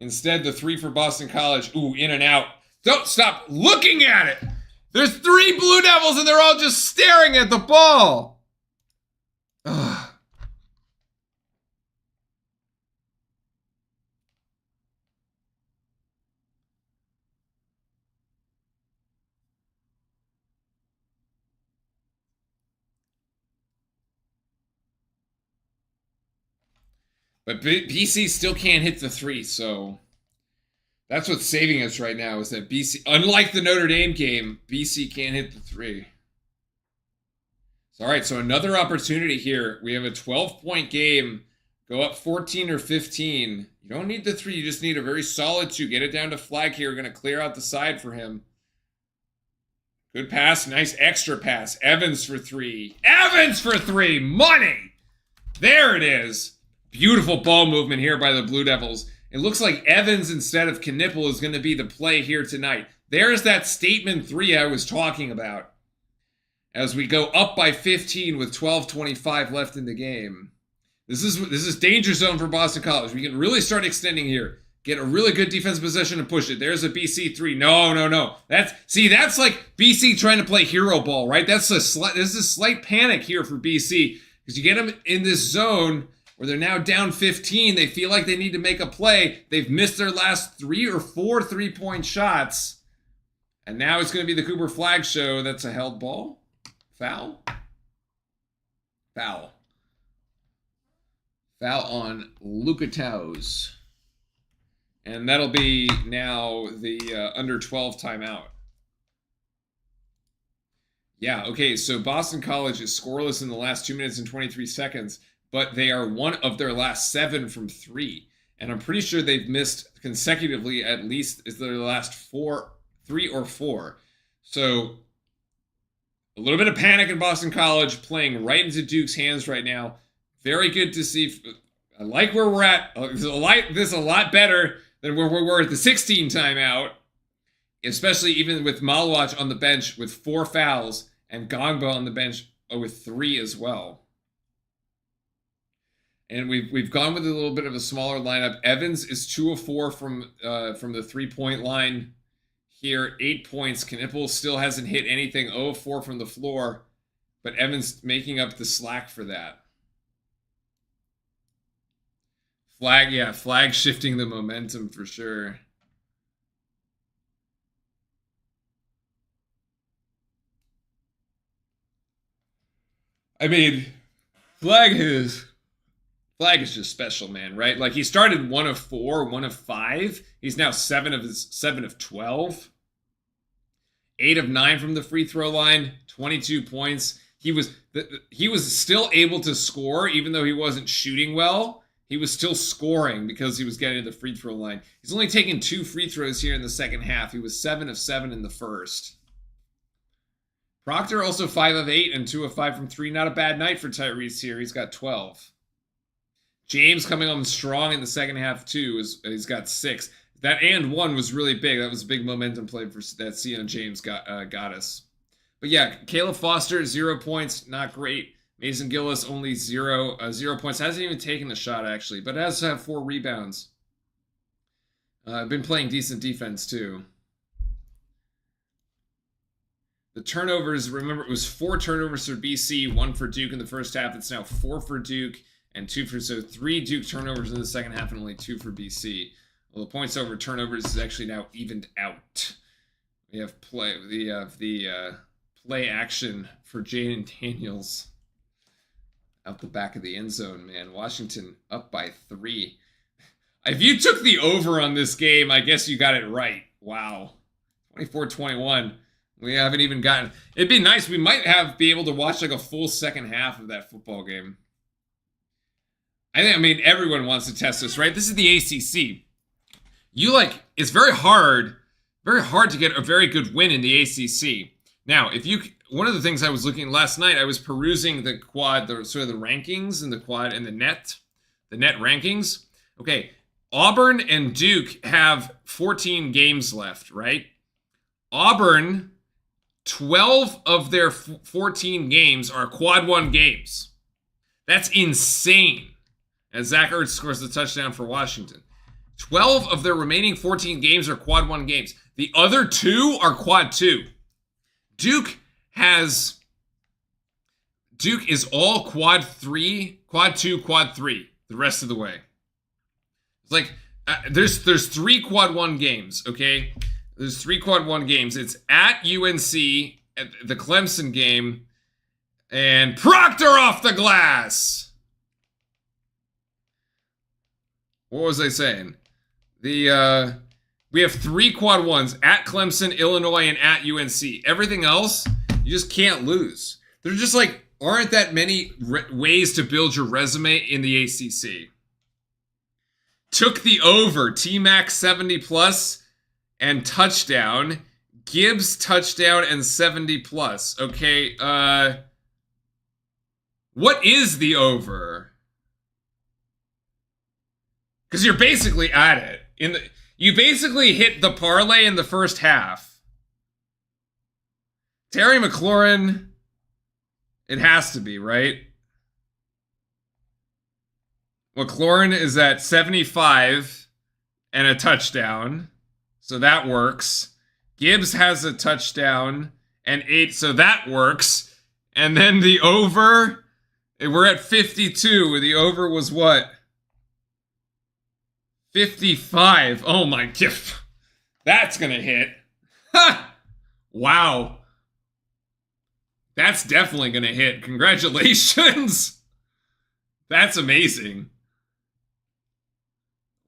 [SPEAKER 1] Instead, the 3 for Boston College. Ooh, in and out. Don't stop looking at it! There's 3 Blue Devils and they're all just staring at the ball! Ugh. But BC still can't hit the 3, so that's what's saving us right now is that BC, unlike the Notre Dame game, BC can't hit the 3. So, all right, so another opportunity here. We have a 12-point game. Go up 14 or 15. You don't need the 3. You just need a very solid 2. Get it down to flag here. We're going to clear out the side for him. Good pass. Nice extra pass. Evans for 3. Evans for 3. Money! There it is. Beautiful ball movement here by the Blue Devils. It looks like Evans instead of Knipple is going to be the play here tonight. There's that statement 3 I was talking about. As we go up by 15 with 12:25 left in the game. This is danger zone for Boston College. We can really start extending here. Get a really good defensive possession and push it. There's a BC 3. No. That's like BC trying to play hero ball, right? This is slight panic here for BC. Because you get them in this zone where they're now down 15. They feel like they need to make a play. They've missed their last 3 or 4 3-point shots. And now it's going to be the Cooper Flag show. That's a held ball. Foul. Foul. Foul on Lukatows. And that'll be now the under 12 timeout. Yeah, okay, so Boston College is scoreless in the last 2 minutes and 23 seconds, but they are one of their last 7 from 3. And I'm pretty sure they've missed consecutively at least their last 3 or 4. So a little bit of panic in Boston College, playing right into Duke's hands right now. Very good to see. I like where we're at. This is a lot better than where we were at the 16 timeout, especially even with Malwatch on the bench with 4 fouls and Gongba on the bench with 3 as well. And we've gone with a little bit of a smaller lineup. Evans is 2 of 4 from the 3-point line here, 8 points. Knipple still hasn't hit anything, 0 of 4 from the floor, but Evans making up the slack for that. Flag shifting the momentum for sure. I mean, Flag is just special, man, right? Like, he started 1 of 4, 1 of 5. He's now 7 of 12. 8 of 9 from the free throw line, 22 points. He was still able to score even though he wasn't shooting well. He was still scoring because he was getting to the free throw line. He's only taken 2 free throws here in the second half. He was 7 of 7 in the first. Proctor also 5 of 8 and 2 of 5 from 3. Not a bad night for Tyrese here. He's got 12. James coming on strong in the second half too. He's got 6. That and 1 was really big. That was a big momentum play for that Sion James got us. But yeah, Caleb Foster 0 points, not great. Mason Gillis only 0 points. Hasn't even taken a shot actually, but has had 4 rebounds. Been playing decent defense too. The turnovers, remember, it was 4 turnovers for BC, 1 for Duke in the first half. It's now 4 for Duke and 2 for, so 3 Duke turnovers in the second half and only 2 for BC. Well, the points over turnovers is actually now evened out. We have the play action for Jaden Daniels out the back of the end zone, man. Washington up by 3. If you took the over on this game, I guess you got it right. Wow. 24-21. We haven't even gotten... It'd be nice. We might be able to watch like a full second half of that football game. I mean, everyone wants to test this, right? This is the ACC. It's very hard to get a very good win in the ACC. Now, one of the things I was looking last night, I was perusing the quad, sort of the rankings and the quad and the net rankings. Okay, Auburn and Duke have 14 games left, right? Auburn, 12 of their 14 games are quad 1 games. That's insane. And Zach Ertz scores the touchdown for Washington. 12 of their remaining 14 games are quad 1 games. The other 2 are quad 2. Duke is all quad 3, quad 2, quad 3 the rest of the way. It's like there's 3 quad 1 games, okay? There's 3 quad 1 games. It's at UNC, at the Clemson game, and Proctor off the glass. What was I saying? We have 3 quad 1s at Clemson, Illinois, and at UNC. Everything else, you just can't lose. There just aren't that many ways to build your resume in the ACC. Took the over, T-Mac 70 plus and touchdown. Gibbs touchdown and 70 plus. Okay, what is the over? Because you're basically at it. You basically hit the parlay in the first half. Terry McLaurin, it has to be, right? McLaurin is at 75 and a touchdown, so that works. Gibbs has a touchdown and 8, so that works. And then the over We're at 52, where the over was what? 55. Oh my god. That's gonna hit. Ha! Wow. That's definitely gonna hit. Congratulations. That's amazing.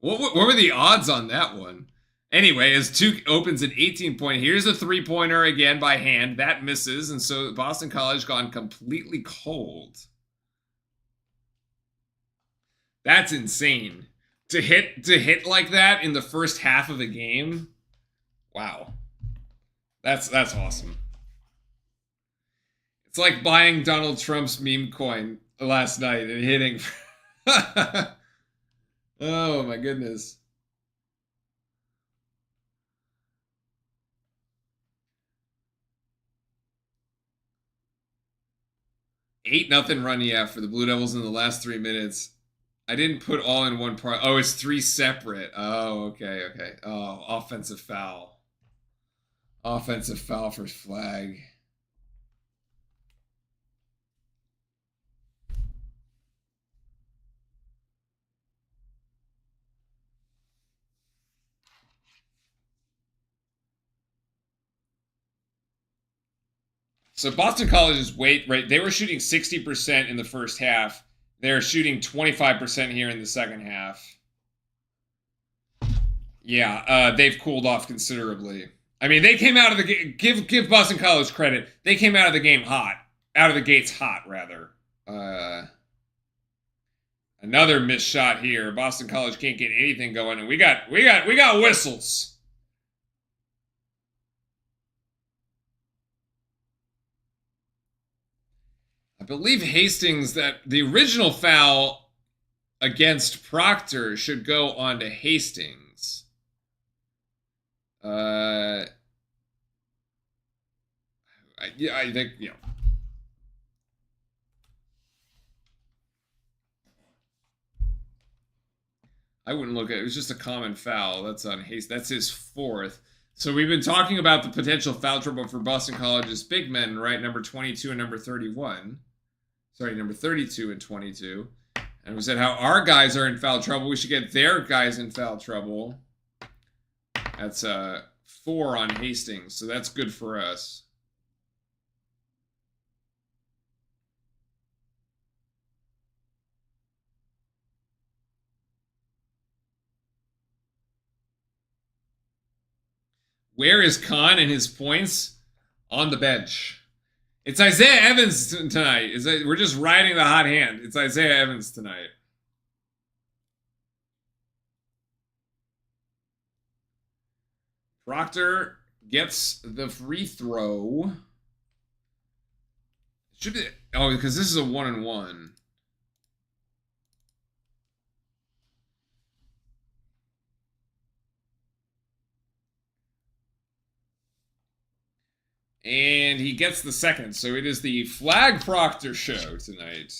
[SPEAKER 1] What were the odds on that one? Anyway, as Duke opens an 18-point, here's a three-pointer again by hand. That misses, and so Boston College gone completely cold. That's insane. To hit like that in the first half of a game. Wow. That's awesome. It's like buying Donald Trump's meme coin last night and hitting. Oh my goodness. 8-0 run, yeah, for the Blue Devils in the last 3 minutes. I didn't put all in one part. Oh, it's 3 separate. Oh, okay. Oh, offensive foul. Offensive foul for flag. So Boston College's weight, right? They were shooting 60% in the first half. They're shooting 25% here in the second half. Yeah, they've cooled off considerably. I mean, they came out of the game. Give Boston College credit. They came out of the game hot. Out of the gates hot, rather. Another missed shot here. Boston College can't get anything going, and we got whistles. I believe Hastings, that the original foul against Proctor should go on to Hastings. Yeah, I think, you know. I wouldn't look at it. It was just a common foul. That's on Hastings. That's his 4th. So we've been talking about the potential foul trouble for Boston College's big men, right? Number 22 and number 31. Sorry, number 32 and 22. And we said how our guys are in foul trouble. We should get their guys in foul trouble. That's 4 on Hastings, so that's good for us. Where is Khan and his points? On the bench. It's Isaiah Evans tonight. We're just riding the hot hand. It's Isaiah Evans tonight. Proctor gets the free throw. Should be. Oh, because this is a 1-and-1. And he gets the second. So it is the Flag Proctor show tonight.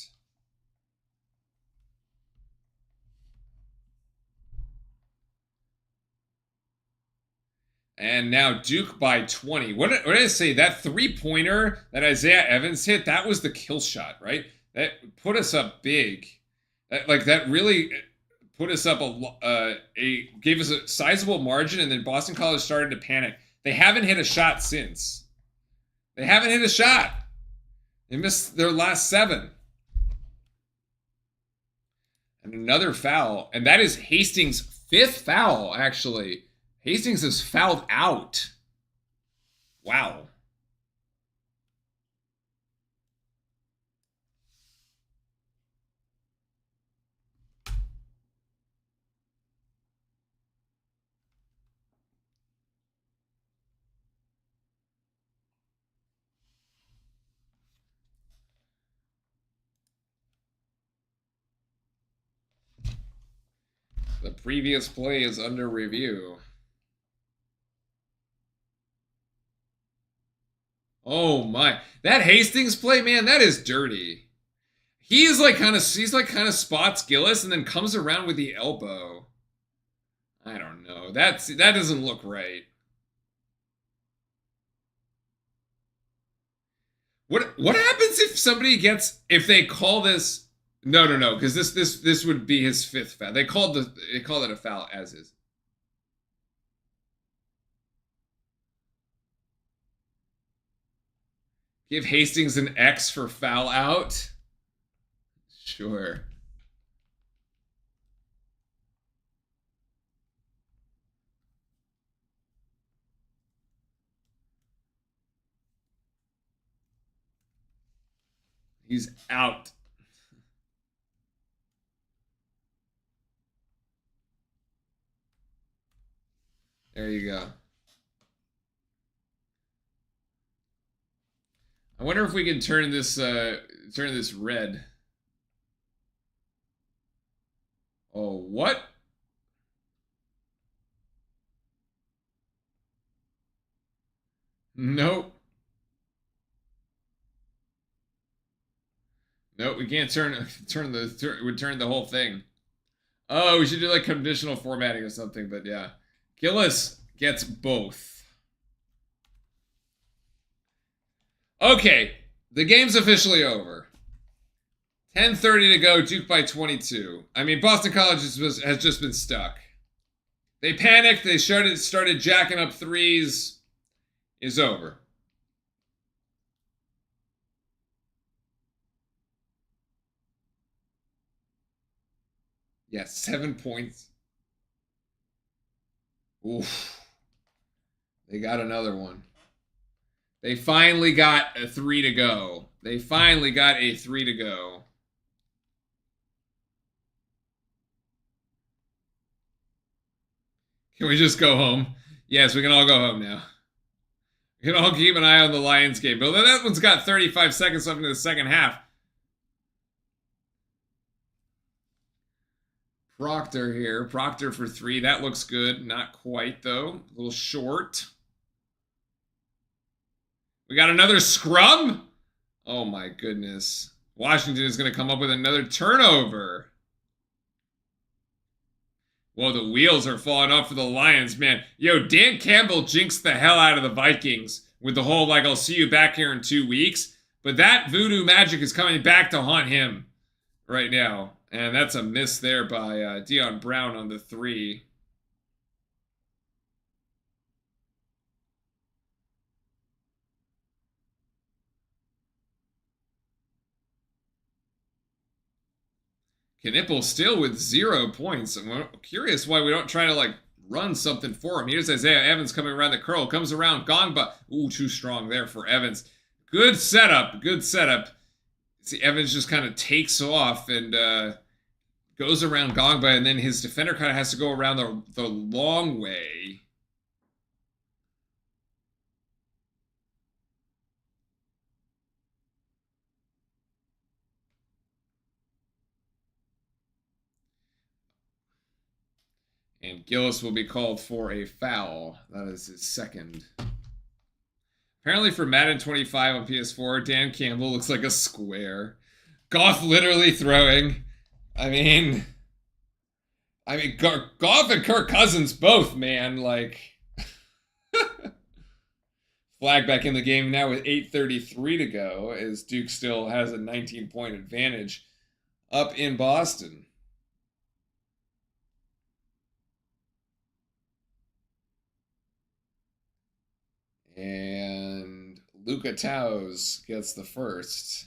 [SPEAKER 1] And now Duke by 20. What did I say? That three-pointer that Isaiah Evans hit, that was the kill shot, right? That put us up big. That really put us up gave us a sizable margin, and then Boston College started to panic. They haven't hit a shot since. They haven't hit a shot. They missed their last 7. And another foul. And that is Hastings' 5th foul, actually. Hastings is fouled out. Wow. The previous play is under review. Oh my. That Hastings play, man, that is dirty. He's like kind of spots Gillis and then comes around with the elbow. I don't know. That doesn't look right. What happens if somebody gets if they call this no because this would be his fifth foul. They called it a foul as is. Give Hastings an X for foul out. Sure. He's out. There you go. I wonder if we can turn this red. Oh, what? Nope. Nope, we can't turn the whole thing. Oh, we should do like conditional formatting or something, but yeah. Gillis gets both. Okay, the game's officially over. 10:30 to go, Duke by 22. I mean, Boston College has just been stuck. They panicked, they started jacking up threes. Is over. Yeah, 7 points. Oof. They got another one. They finally got a 3 to go. They finally got a 3 to go. Can we just go home? Yes, we can all go home now. We can all keep an eye on the Lions game. But that one's got 35 seconds left in the second half. Proctor here. Proctor for 3. That looks good. Not quite, though. A little short. We got another scrum? Oh, my goodness. Washington is going to come up with another turnover. Whoa, the wheels are falling off for the Lions, man. Yo, Dan Campbell jinxed the hell out of the Vikings with the whole, like, I'll see you back here in 2 weeks. But that voodoo magic is coming back to haunt him right now. And that's a miss there by Dion Brown on the 3. Knipple still with 0 points. I'm curious why we don't try to, like, run something for him. Here's Isaiah Evans coming around the curl. Comes around Gongba. Ooh, too strong there for Evans. Good setup. Good setup. See, Evans just kind of takes off and goes around Gongba, and then his defender kind of has to go around the long way. And Gillis will be called for a foul. That is his second. Apparently for Madden 25 on PS4, Dan Campbell looks like a square. Goff literally throwing. I mean, Goff and Kirk Cousins both, man. Like, flag back in the game now with 8:33 to go, as Duke still has a 19-point advantage up in Boston. And Luka Taus gets the first.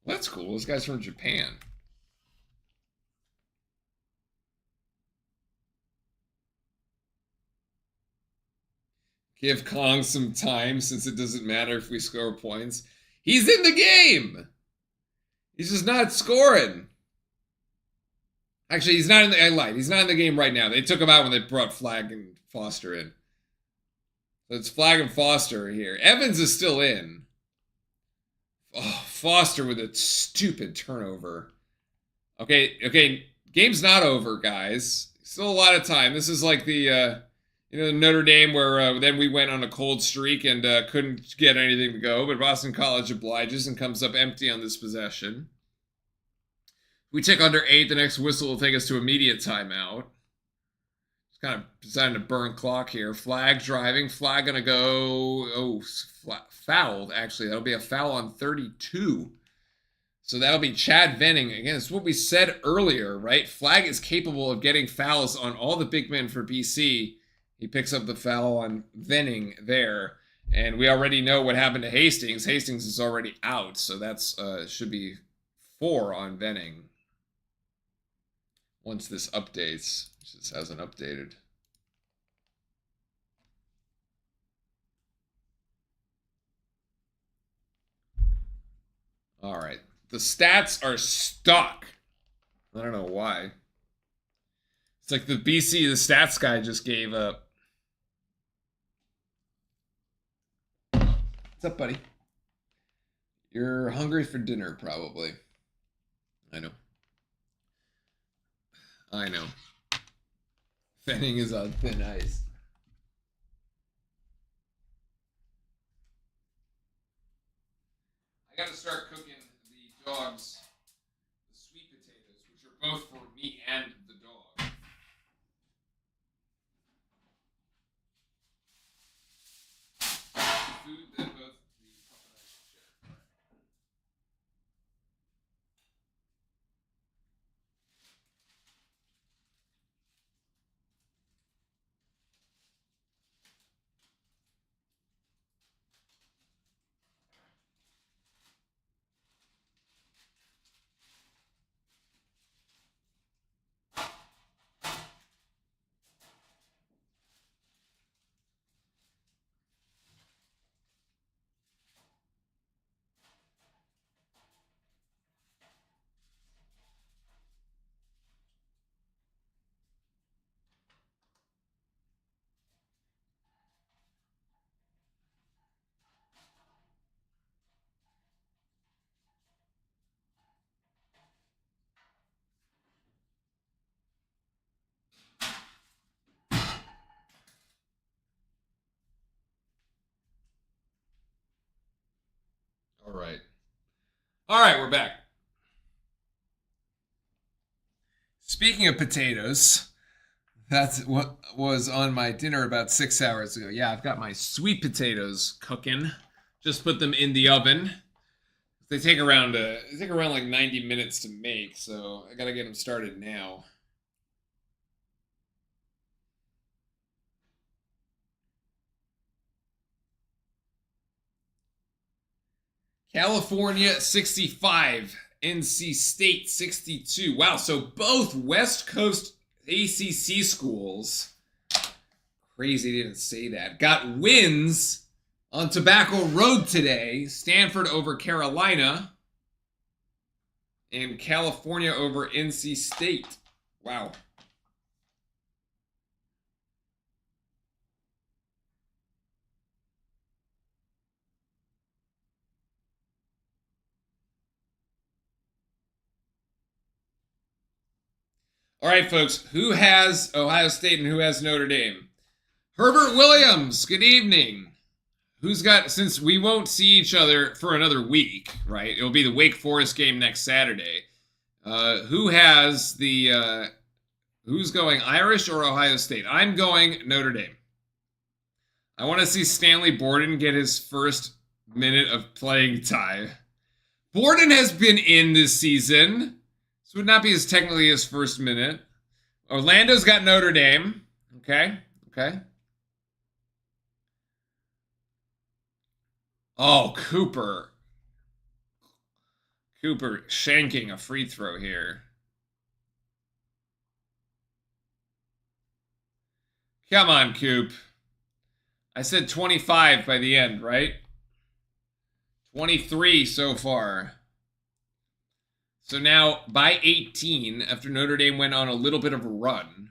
[SPEAKER 1] That's cool. This guy's from Japan. Give Kong some time since it doesn't matter if we score points. He's in the game! He's just not scoring. Actually, he's not in the I lied. He's not in the game right now. They took him out when they brought Flagg and Foster in. So it's Flagg and Foster here. Evans is still in. Oh, Foster with a stupid turnover. Okay. Game's not over, guys. Still a lot of time. This is like the Notre Dame where then we went on a cold streak and couldn't get anything to go, but Boston College obliges and comes up empty on this possession. we tick under 8, the next whistle will take us to immediate timeout. It's kind of designed to burn clock here. Flag driving. Flag going to go... Oh, fouled, actually. That'll be a foul on 32. So that'll be Chad Venning. Again, it's what we said earlier, right? Flag is capable of getting fouls on all the big men for BC. He picks up the foul on Venning there. And we already know what happened to Hastings. Hastings is already out, so that's should be 4 on Venning. Once this updates, this hasn't updated. All right. The stats are stuck. I don't know why. It's like the BC, the stats guy just gave up. What's up, buddy? You're hungry for dinner, probably. I know. I know. Fanning is on thin ice. I gotta start cooking the dogs the sweet potatoes, which are both for me and the dog. Food that both the pup and I share. All right. All right, we're back. Speaking of potatoes, that's what was on my dinner about 6 hours ago. Yeah, I've got my sweet potatoes cooking. Just put them in the oven. They take around like 90 minutes to make, so I gotta get them started now. California 65, NC State 62. Wow, so both West Coast ACC schools, crazy didn't say that, got wins on Tobacco Road today. Stanford over Carolina and California over NC State. Wow. All right, folks, who has Ohio State and who has Notre Dame? Herbert Williams, good evening. Who's got, since we won't see each other for another week, right? It'll be the Wake Forest game next Saturday. Who has the, who's going Irish or Ohio State? I'm going Notre Dame. I want to see Stanley Borden get his first minute of playing time. Borden has been in this season. This would not be technically his first minute. Orlando's got Notre Dame. Okay. Oh, Cooper shanking a free throw here. Come on, Coop. I said 25 by the end, right? 23 so far. So now, by 18, after Notre Dame went on a little bit of a run,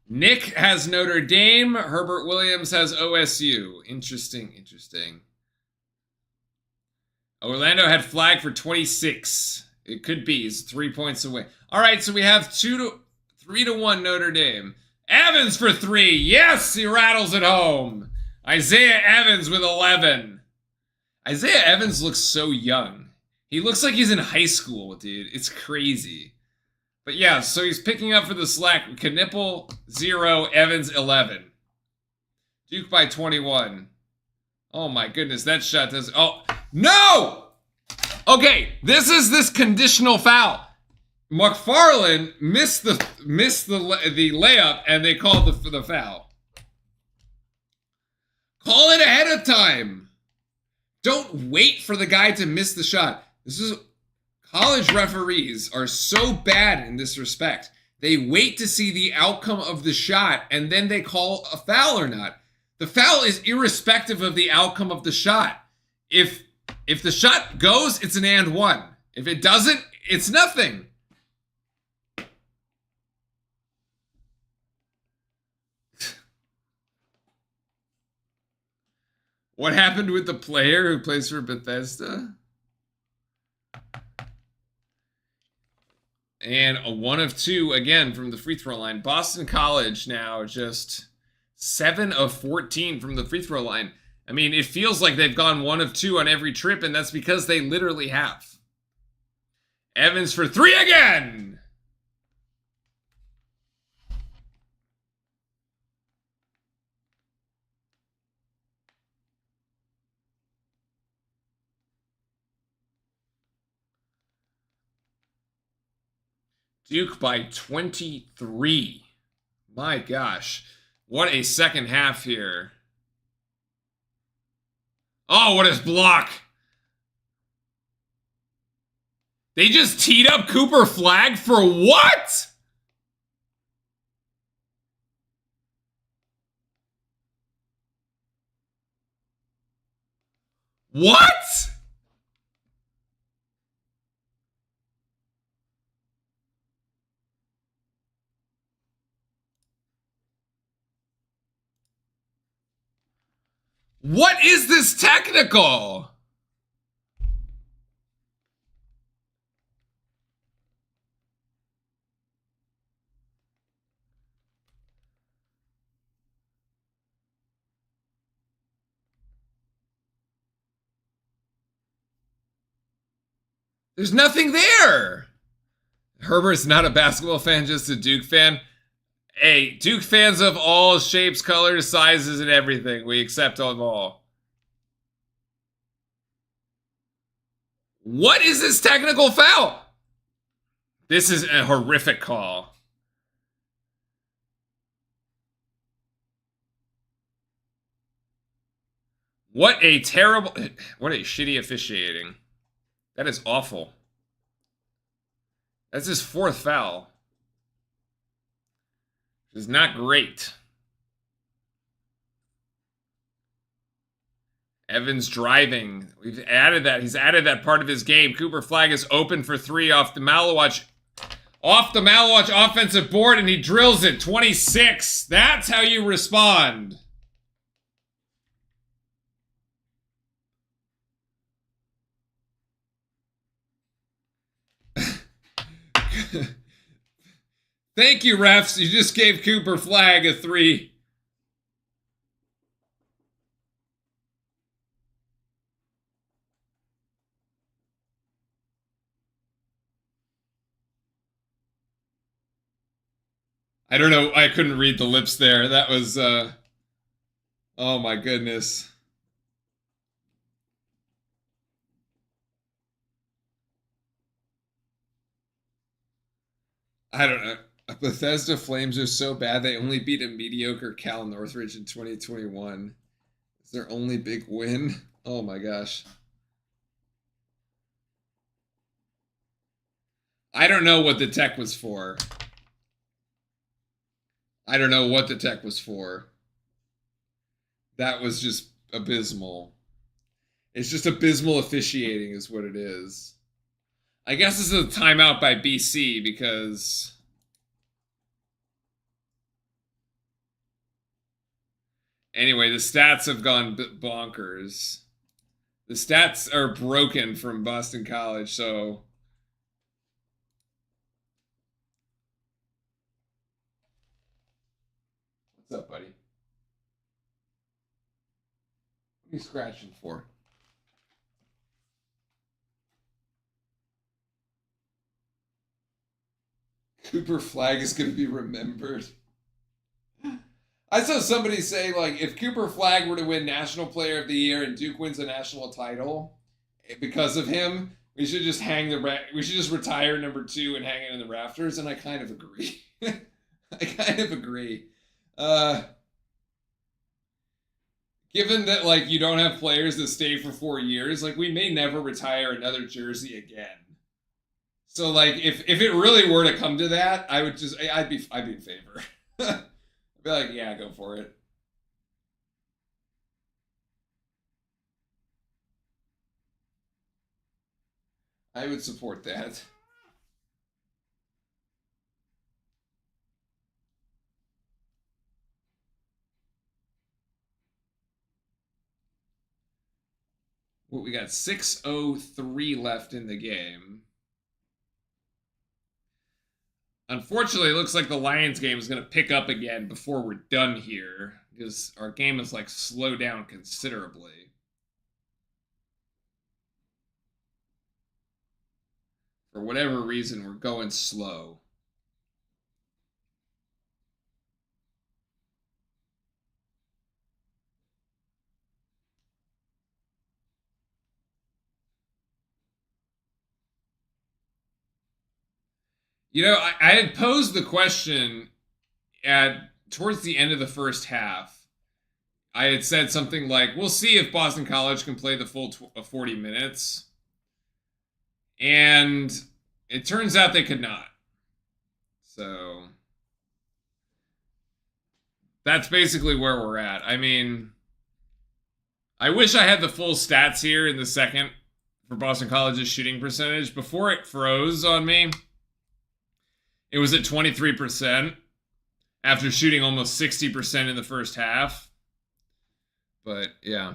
[SPEAKER 1] Nick has Notre Dame. Herbert Williams has OSU. Interesting. Orlando had flag for 26. It could be. It's 3 points away. All right, so we have 3-1 Notre Dame. Evans for 3. Yes, he rattles it home. Isaiah Evans with 11. Isaiah Evans looks so young. He looks like he's in high school, dude. It's crazy. But yeah, so he's picking up for the slack. Knipple, 0. Evans, 11. Duke by 21. Oh my goodness, that shot does... Oh, no! Okay, this is this conditional foul. McFarland missed the layup, and they called the foul. Call it ahead of time. Don't wait for the guy to miss the shot. College referees are so bad in this respect. They wait to see the outcome of the shot, and then they call a foul or not. The foul is irrespective of the outcome of the shot. If the shot goes, it's an and one. If it doesn't, it's nothing. What happened with the player who plays for Bethesda? And a 1 of 2 again from the free throw line. Boston College now just 7 of 14 from the free throw line. I mean, it feels like they've gone 1 of 2 on every trip, and that's because they literally have. Evans for 3 again! Duke by 23. My gosh. What a second half here. Oh, what a block. They just teed up Cooper Flagg for what? What? What is this technical? There's nothing there. Herbert's not a basketball fan, just a Duke fan. Hey, Duke fans of all shapes, colors, sizes, and everything. We accept them all. What is this technical foul? This is a horrific call. What a shitty officiating. That is awful. That's his 4th foul. Which is not great. Evans driving. We've added that. He's added that part of his game. Cooper Flagg is open for 3 off the Malawatch offensive board, and he drills it. 26. That's how you respond. Thank you, refs. You just gave Cooper Flagg a 3. I don't know. I couldn't read the lips there. That was, oh my goodness. I don't know. Bethesda Flames are so bad they only beat a mediocre Cal Northridge in 2021. It's their only big win. Oh my gosh. I don't know what the tech was for. I don't know what the tech was for. That was just abysmal. It's just abysmal officiating is what it is. I guess this is a timeout by BC because... Anyway, the stats have gone bonkers. The stats are broken from Boston College, so... What's up, buddy? What are you scratching for? Cooper Flag is going to be remembered. I saw somebody say, like, if Cooper Flag were to win National Player of the Year and Duke wins a national title because of him, we should just we should just retire number 2 and hang it in the rafters. And I kind of agree. I kind of agree. Given that, like, you don't have players that stay for 4 years, like, we may never retire another jersey again. So, like, if it really were to come to that, I'd be in favor. I'd be like, yeah, go for it. I would support that. Well, we got 6:03 left in the game. Unfortunately, it looks like the Lions game is going to pick up again before we're done here, because our game is, like, slowed down considerably. For whatever reason, we're going slow. You know, I had posed the question towards the end of the first half. I had said something like, we'll see if Boston College can play the full 40 minutes. And it turns out they could not. So that's basically where we're at. I mean, I wish I had the full stats here in the second for Boston College's shooting percentage. Before it froze on me, it was at 23% after shooting almost 60% in the first half. But yeah,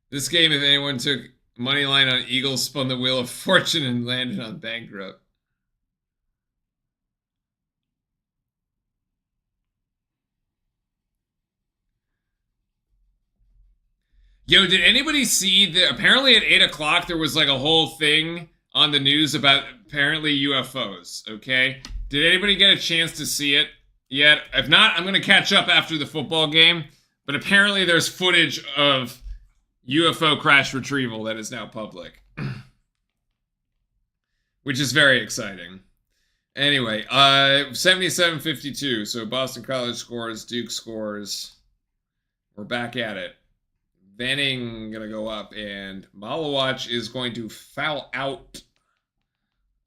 [SPEAKER 1] this game, if anyone took money line on Eagles, spun the wheel of fortune and landed on bankrupt. Yo, did anybody see that? Apparently at 8 o'clock there was, like, a whole thing on the news about apparently UFOs, okay? Did anybody get a chance to see it yet? If not, I'm going to catch up after the football game. But apparently there's footage of UFO crash retrieval that is now public. Which is very exciting. Anyway, 77-52. So Boston College scores, Duke scores. We're back at it. Venning going to go up, and Malawach is going to foul out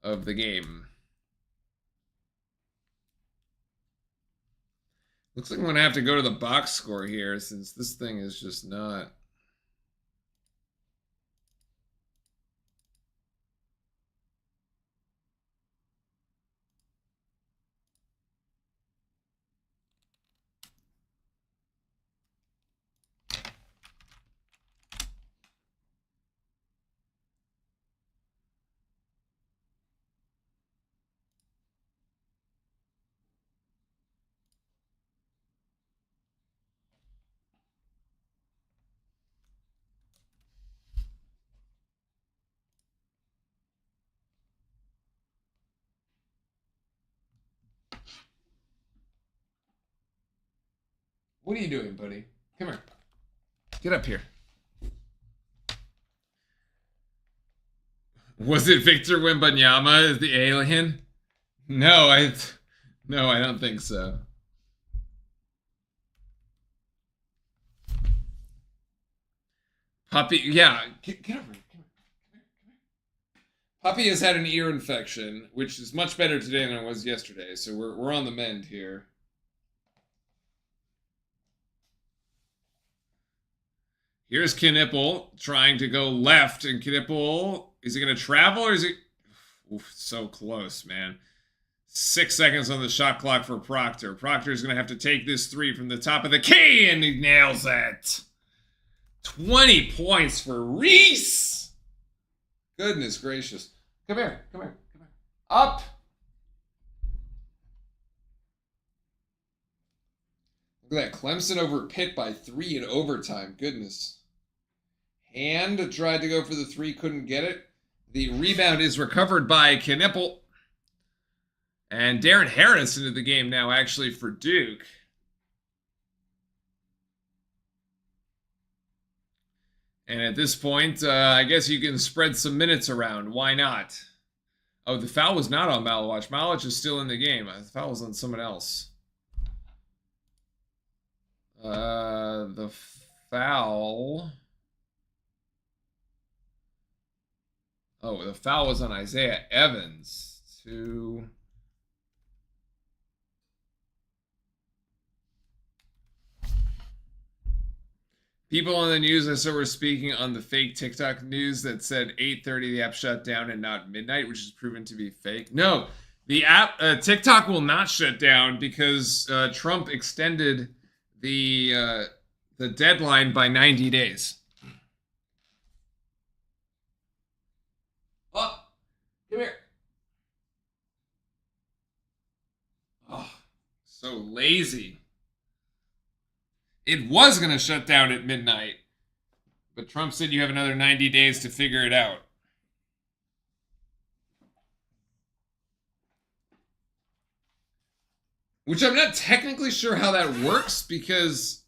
[SPEAKER 1] of the game. Looks like I'm going to have to go to the box score here, since this thing is just not... What are you doing, buddy? Come here. Get up here. Was it Victor Wembanyama as the alien? No, I don't think so. Puppy, yeah, get over here. Come here. Puppy has had an ear infection, which is much better today than it was yesterday. So we're on the mend here. Here's Knipple trying to go left, and Knipple, is he going to travel, or is he... Oof, so close, man. 6 seconds on the shot clock for Proctor. Proctor's going to have to take this three from the top of the key, and he nails it. 20 points for Reese. Goodness gracious. Come here. Up. Look at that. Clemson over Pitt by 3 in overtime. Goodness. Hand tried to go for the three, couldn't get it. The rebound is recovered by Knipple. And Darren Harris into the game now, actually, for Duke. And at this point, I guess you can spread some minutes around. Why not? Oh, the foul was not on Malawich. Malawich is still in the game. The foul was on someone else. The foul... Oh, the foul was on Isaiah Evans. People on the news I saw were speaking on the fake TikTok news that said 8:30 the app shut down and not midnight, which is proven to be fake. No, the app TikTok will not shut down because Trump extended the deadline by 90 days. Oh, come here. Oh, so lazy. It was going to shut down at midnight, but Trump said you have another 90 days to figure it out. Which I'm not technically sure how that works, because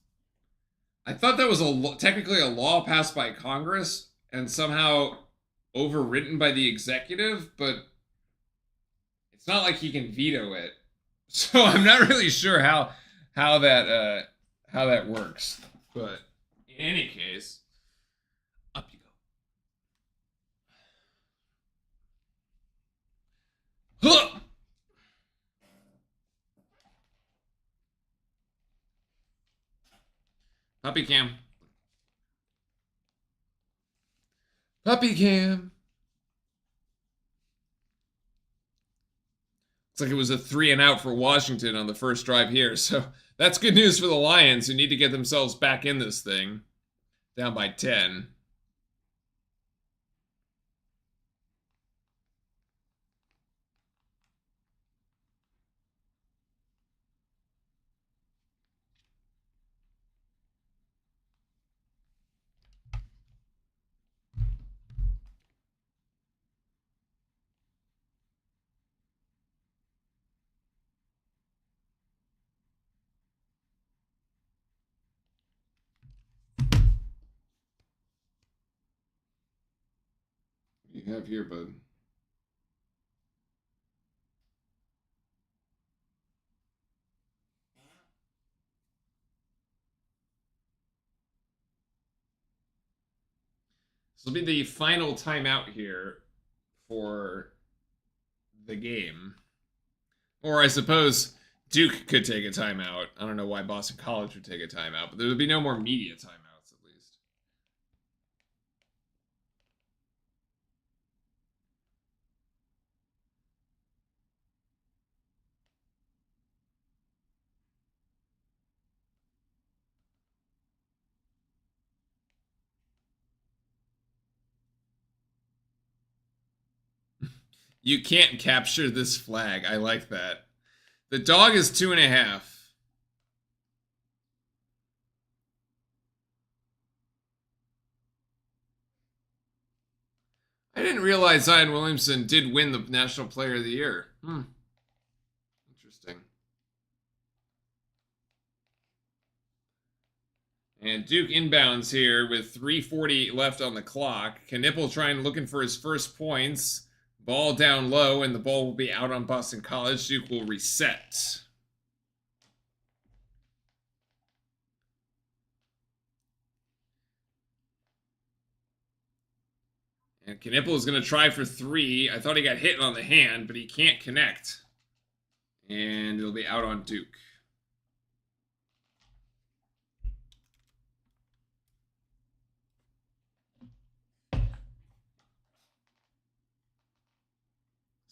[SPEAKER 1] I thought that was technically a law passed by Congress and somehow overwritten by the executive, but it's not like he can veto it. So I'm not really sure how that works. But in any case, up you go. Huh! Puppy cam. Puppy cam. Looks like it was a 3 and out for Washington on the first drive here. So that's good news for the Lions, who need to get themselves back in this thing. Down by 10. What do you have here, bud? This will be the final timeout here for the game. Or I suppose Duke could take a timeout. I don't know why Boston College would take a timeout, but there would be no more media timeouts, at least. You can't capture this flag. I like that. The dog is 2.5. I didn't realize Zion Williamson did win the National Player of the Year. Interesting. And Duke inbounds here with 3:40 left on the clock. Knipple looking for his first points. Ball down low, and the ball will be out on Boston College. Duke will reset. And Knipple is going to try for 3. I thought he got hit on the hand, but he can't connect. And it'll be out on Duke.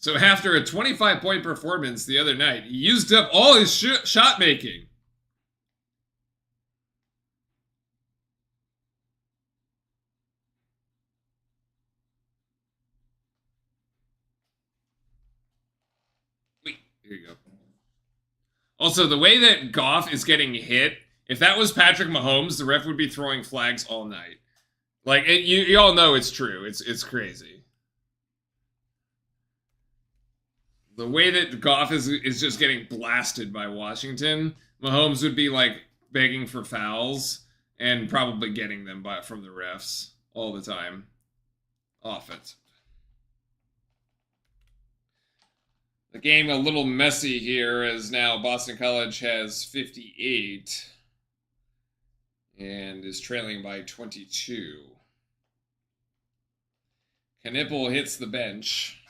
[SPEAKER 1] So after a 25-point performance the other night, he used up all his shot making. Wait, here you go. Also, the way that Goff is getting hit, if that was Patrick Mahomes, the ref would be throwing flags all night. Like you all know it's true. It's crazy. The way that Goff is just getting blasted by Washington, Mahomes would be like begging for fouls and probably getting them from the refs all the time. Offense. The game a little messy here as now Boston College has 58 and is trailing by 22. Knipple hits the bench.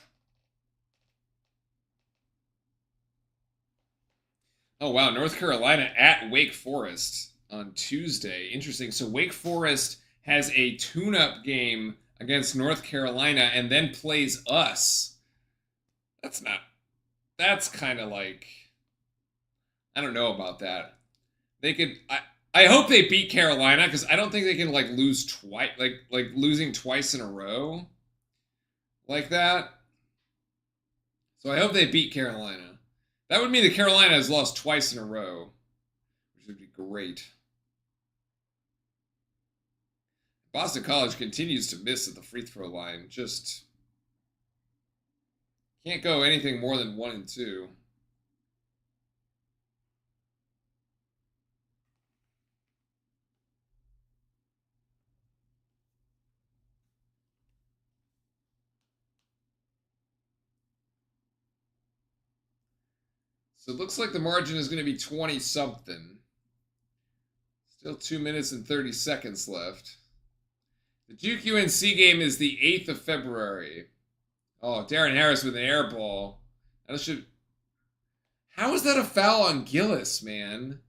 [SPEAKER 1] Oh, wow. North Carolina at Wake Forest on Tuesday. Interesting. So Wake Forest has a tune-up game against North Carolina and then plays us. That's kind of like, I don't know about that. They could, I hope they beat Carolina because I don't think they can like lose twice, like losing twice in a row like that. So I hope they beat Carolina. That would mean that Carolina has lost twice in a row, which would be great. Boston College continues to miss at the free throw line. Just can't go anything more than 1 and 2. So it looks like the margin is going to be 20-something. Still 2 minutes and 30 seconds left. The Duke UNC game is the 8th of February. Oh, Darren Harris with an air ball. How is that a foul on Gillis, man?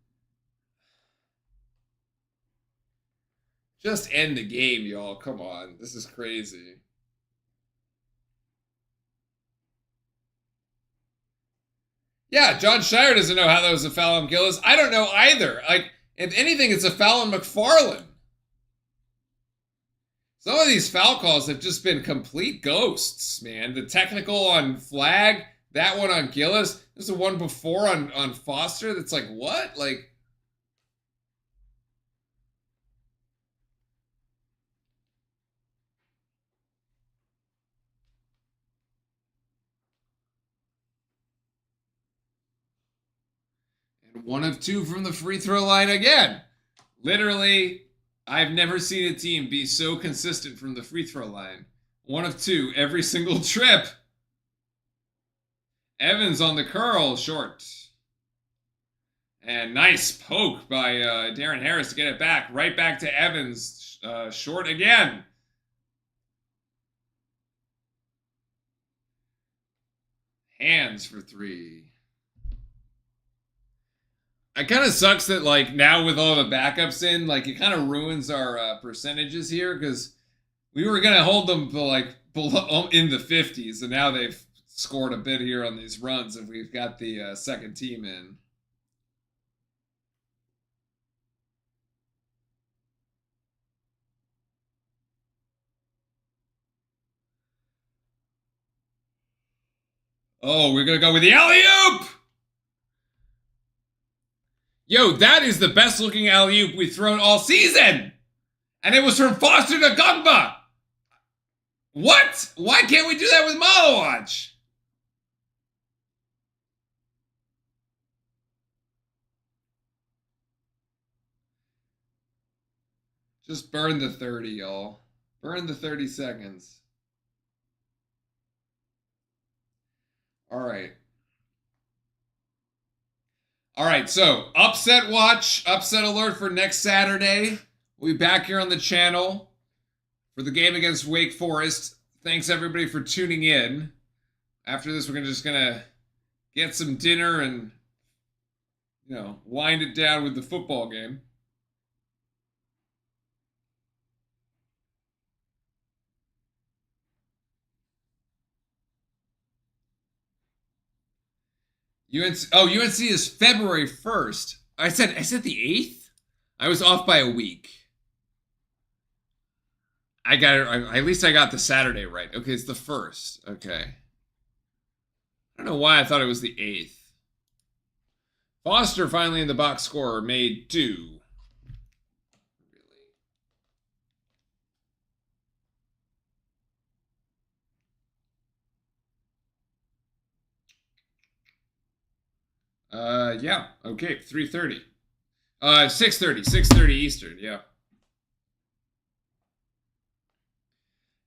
[SPEAKER 1] Just end the game, y'all. Come on. This is crazy. Yeah, John Shire doesn't know how that was a foul on Gillis. I don't know either. Like, if anything, it's a foul on McFarland. Some of these foul calls have just been complete ghosts, man. The technical on Flag, that one on Gillis. There's the one before on Foster that's like, what? Like, and 1 of 2 from the free throw line again. Literally, I've never seen a team be so consistent from the free throw line. 1 of 2 every single trip. Evans on the curl, short. And nice poke by Darren Harris to get it back. Right back to Evans, short again. Hands for 3. It kind of sucks that, like, now with all the backups in, like, it kind of ruins our percentages here because we were going to hold them to, like, below, in the 50s, and now they've scored a bit here on these runs if we've got the second team in. Oh, we're going to go with the alley-oop! Yo, that is the best looking alley-oop we've thrown all season! And it was from Foster to Gumba! What? Why can't we do that with Malawatch? Just burn the 30, y'all. Burn the 30 seconds. All right. All right, so upset watch, upset alert for next Saturday. We'll be back here on the channel for the game against Wake Forest. Thanks, everybody, for tuning in. After this, we're just going to get some dinner and, you know, wind it down with the football game. UNC is February 1st. I said the 8th? I was off by a week. I got it. At least I got the Saturday right. Okay, it's the 1st. Okay. I don't know why I thought it was the 8th. Foster finally in the box score made 2. Yeah. Okay, 3:30. 6:30 Eastern, yeah.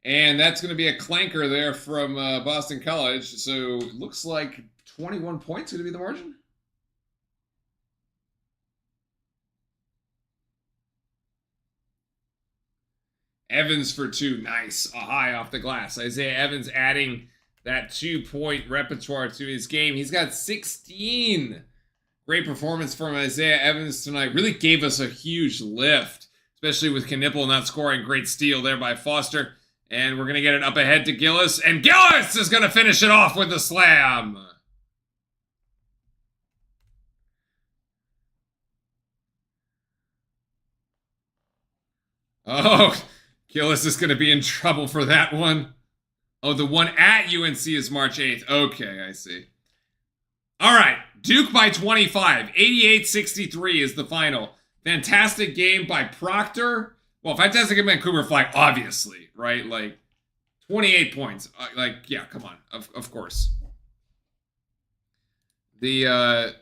[SPEAKER 1] And that's going to be a clanker there from Boston College. So it looks like 21 points going to be the margin. Evans for 2. Nice. A high off the glass. Isaiah Evans adding that 2-point repertoire to his game. He's got 16. Great performance from Isaiah Evans tonight. Really gave us a huge lift, especially with Knipple not scoring. Great steal there by Foster. And we're going to get it up ahead to Gillis. And Gillis is going to finish it off with the slam. Oh, Gillis is going to be in trouble for that one. Oh, the one at UNC is March 8th. Okay, I see. All right, Duke by 25. 88-63 is the final. Fantastic game by Proctor. Well, fantastic game by Cooper Flag, obviously, right? Like, 28 points. Yeah, come on. Of course. The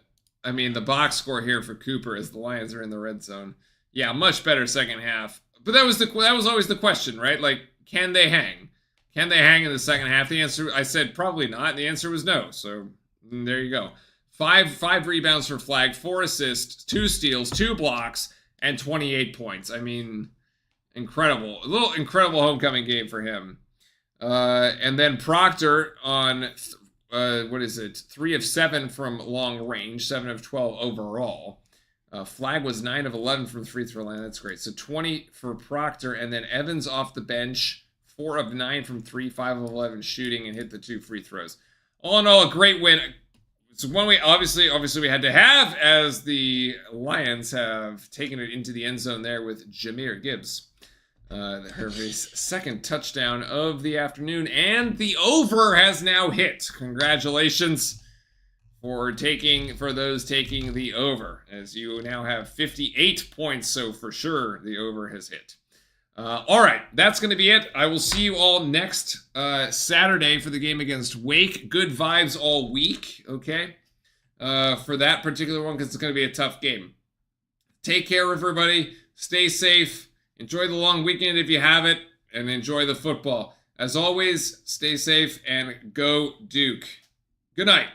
[SPEAKER 1] box score here for Cooper is the Lions are in the red zone. Yeah, much better second half. But that was always the question, right? Like, can they hang? Can they hang in the second half? The answer, I said probably not. The answer was no. So there you go. Five rebounds for Flag, 4 assists, 2 steals, 2 blocks, and 28 points. I mean, incredible. A little incredible homecoming game for him. And then Proctor on, 3 of 7 from long range, 7 of 12 overall. Flag was 9 of 11 from free throw line. That's great. So 20 for Proctor, and then Evans off the bench, 4 of 9 from 3, 5 of 11 shooting, and hit the 2 free throws. All in all, a great win. It's one we obviously we had to have, as the Lions have taken it into the end zone there with Jahmyr Gibbs. Hervey's second touchdown of the afternoon, and the over has now hit. Congratulations for those taking the over, as you now have 58 points, so for sure the over has hit. All right, that's going to be it. I will see you all next Saturday for the game against Wake. Good vibes all week, okay? For that particular one, because it's going to be a tough game. Take care, everybody. Stay safe. Enjoy the long weekend if you have it, and enjoy the football. As always, stay safe and go Duke. Good night.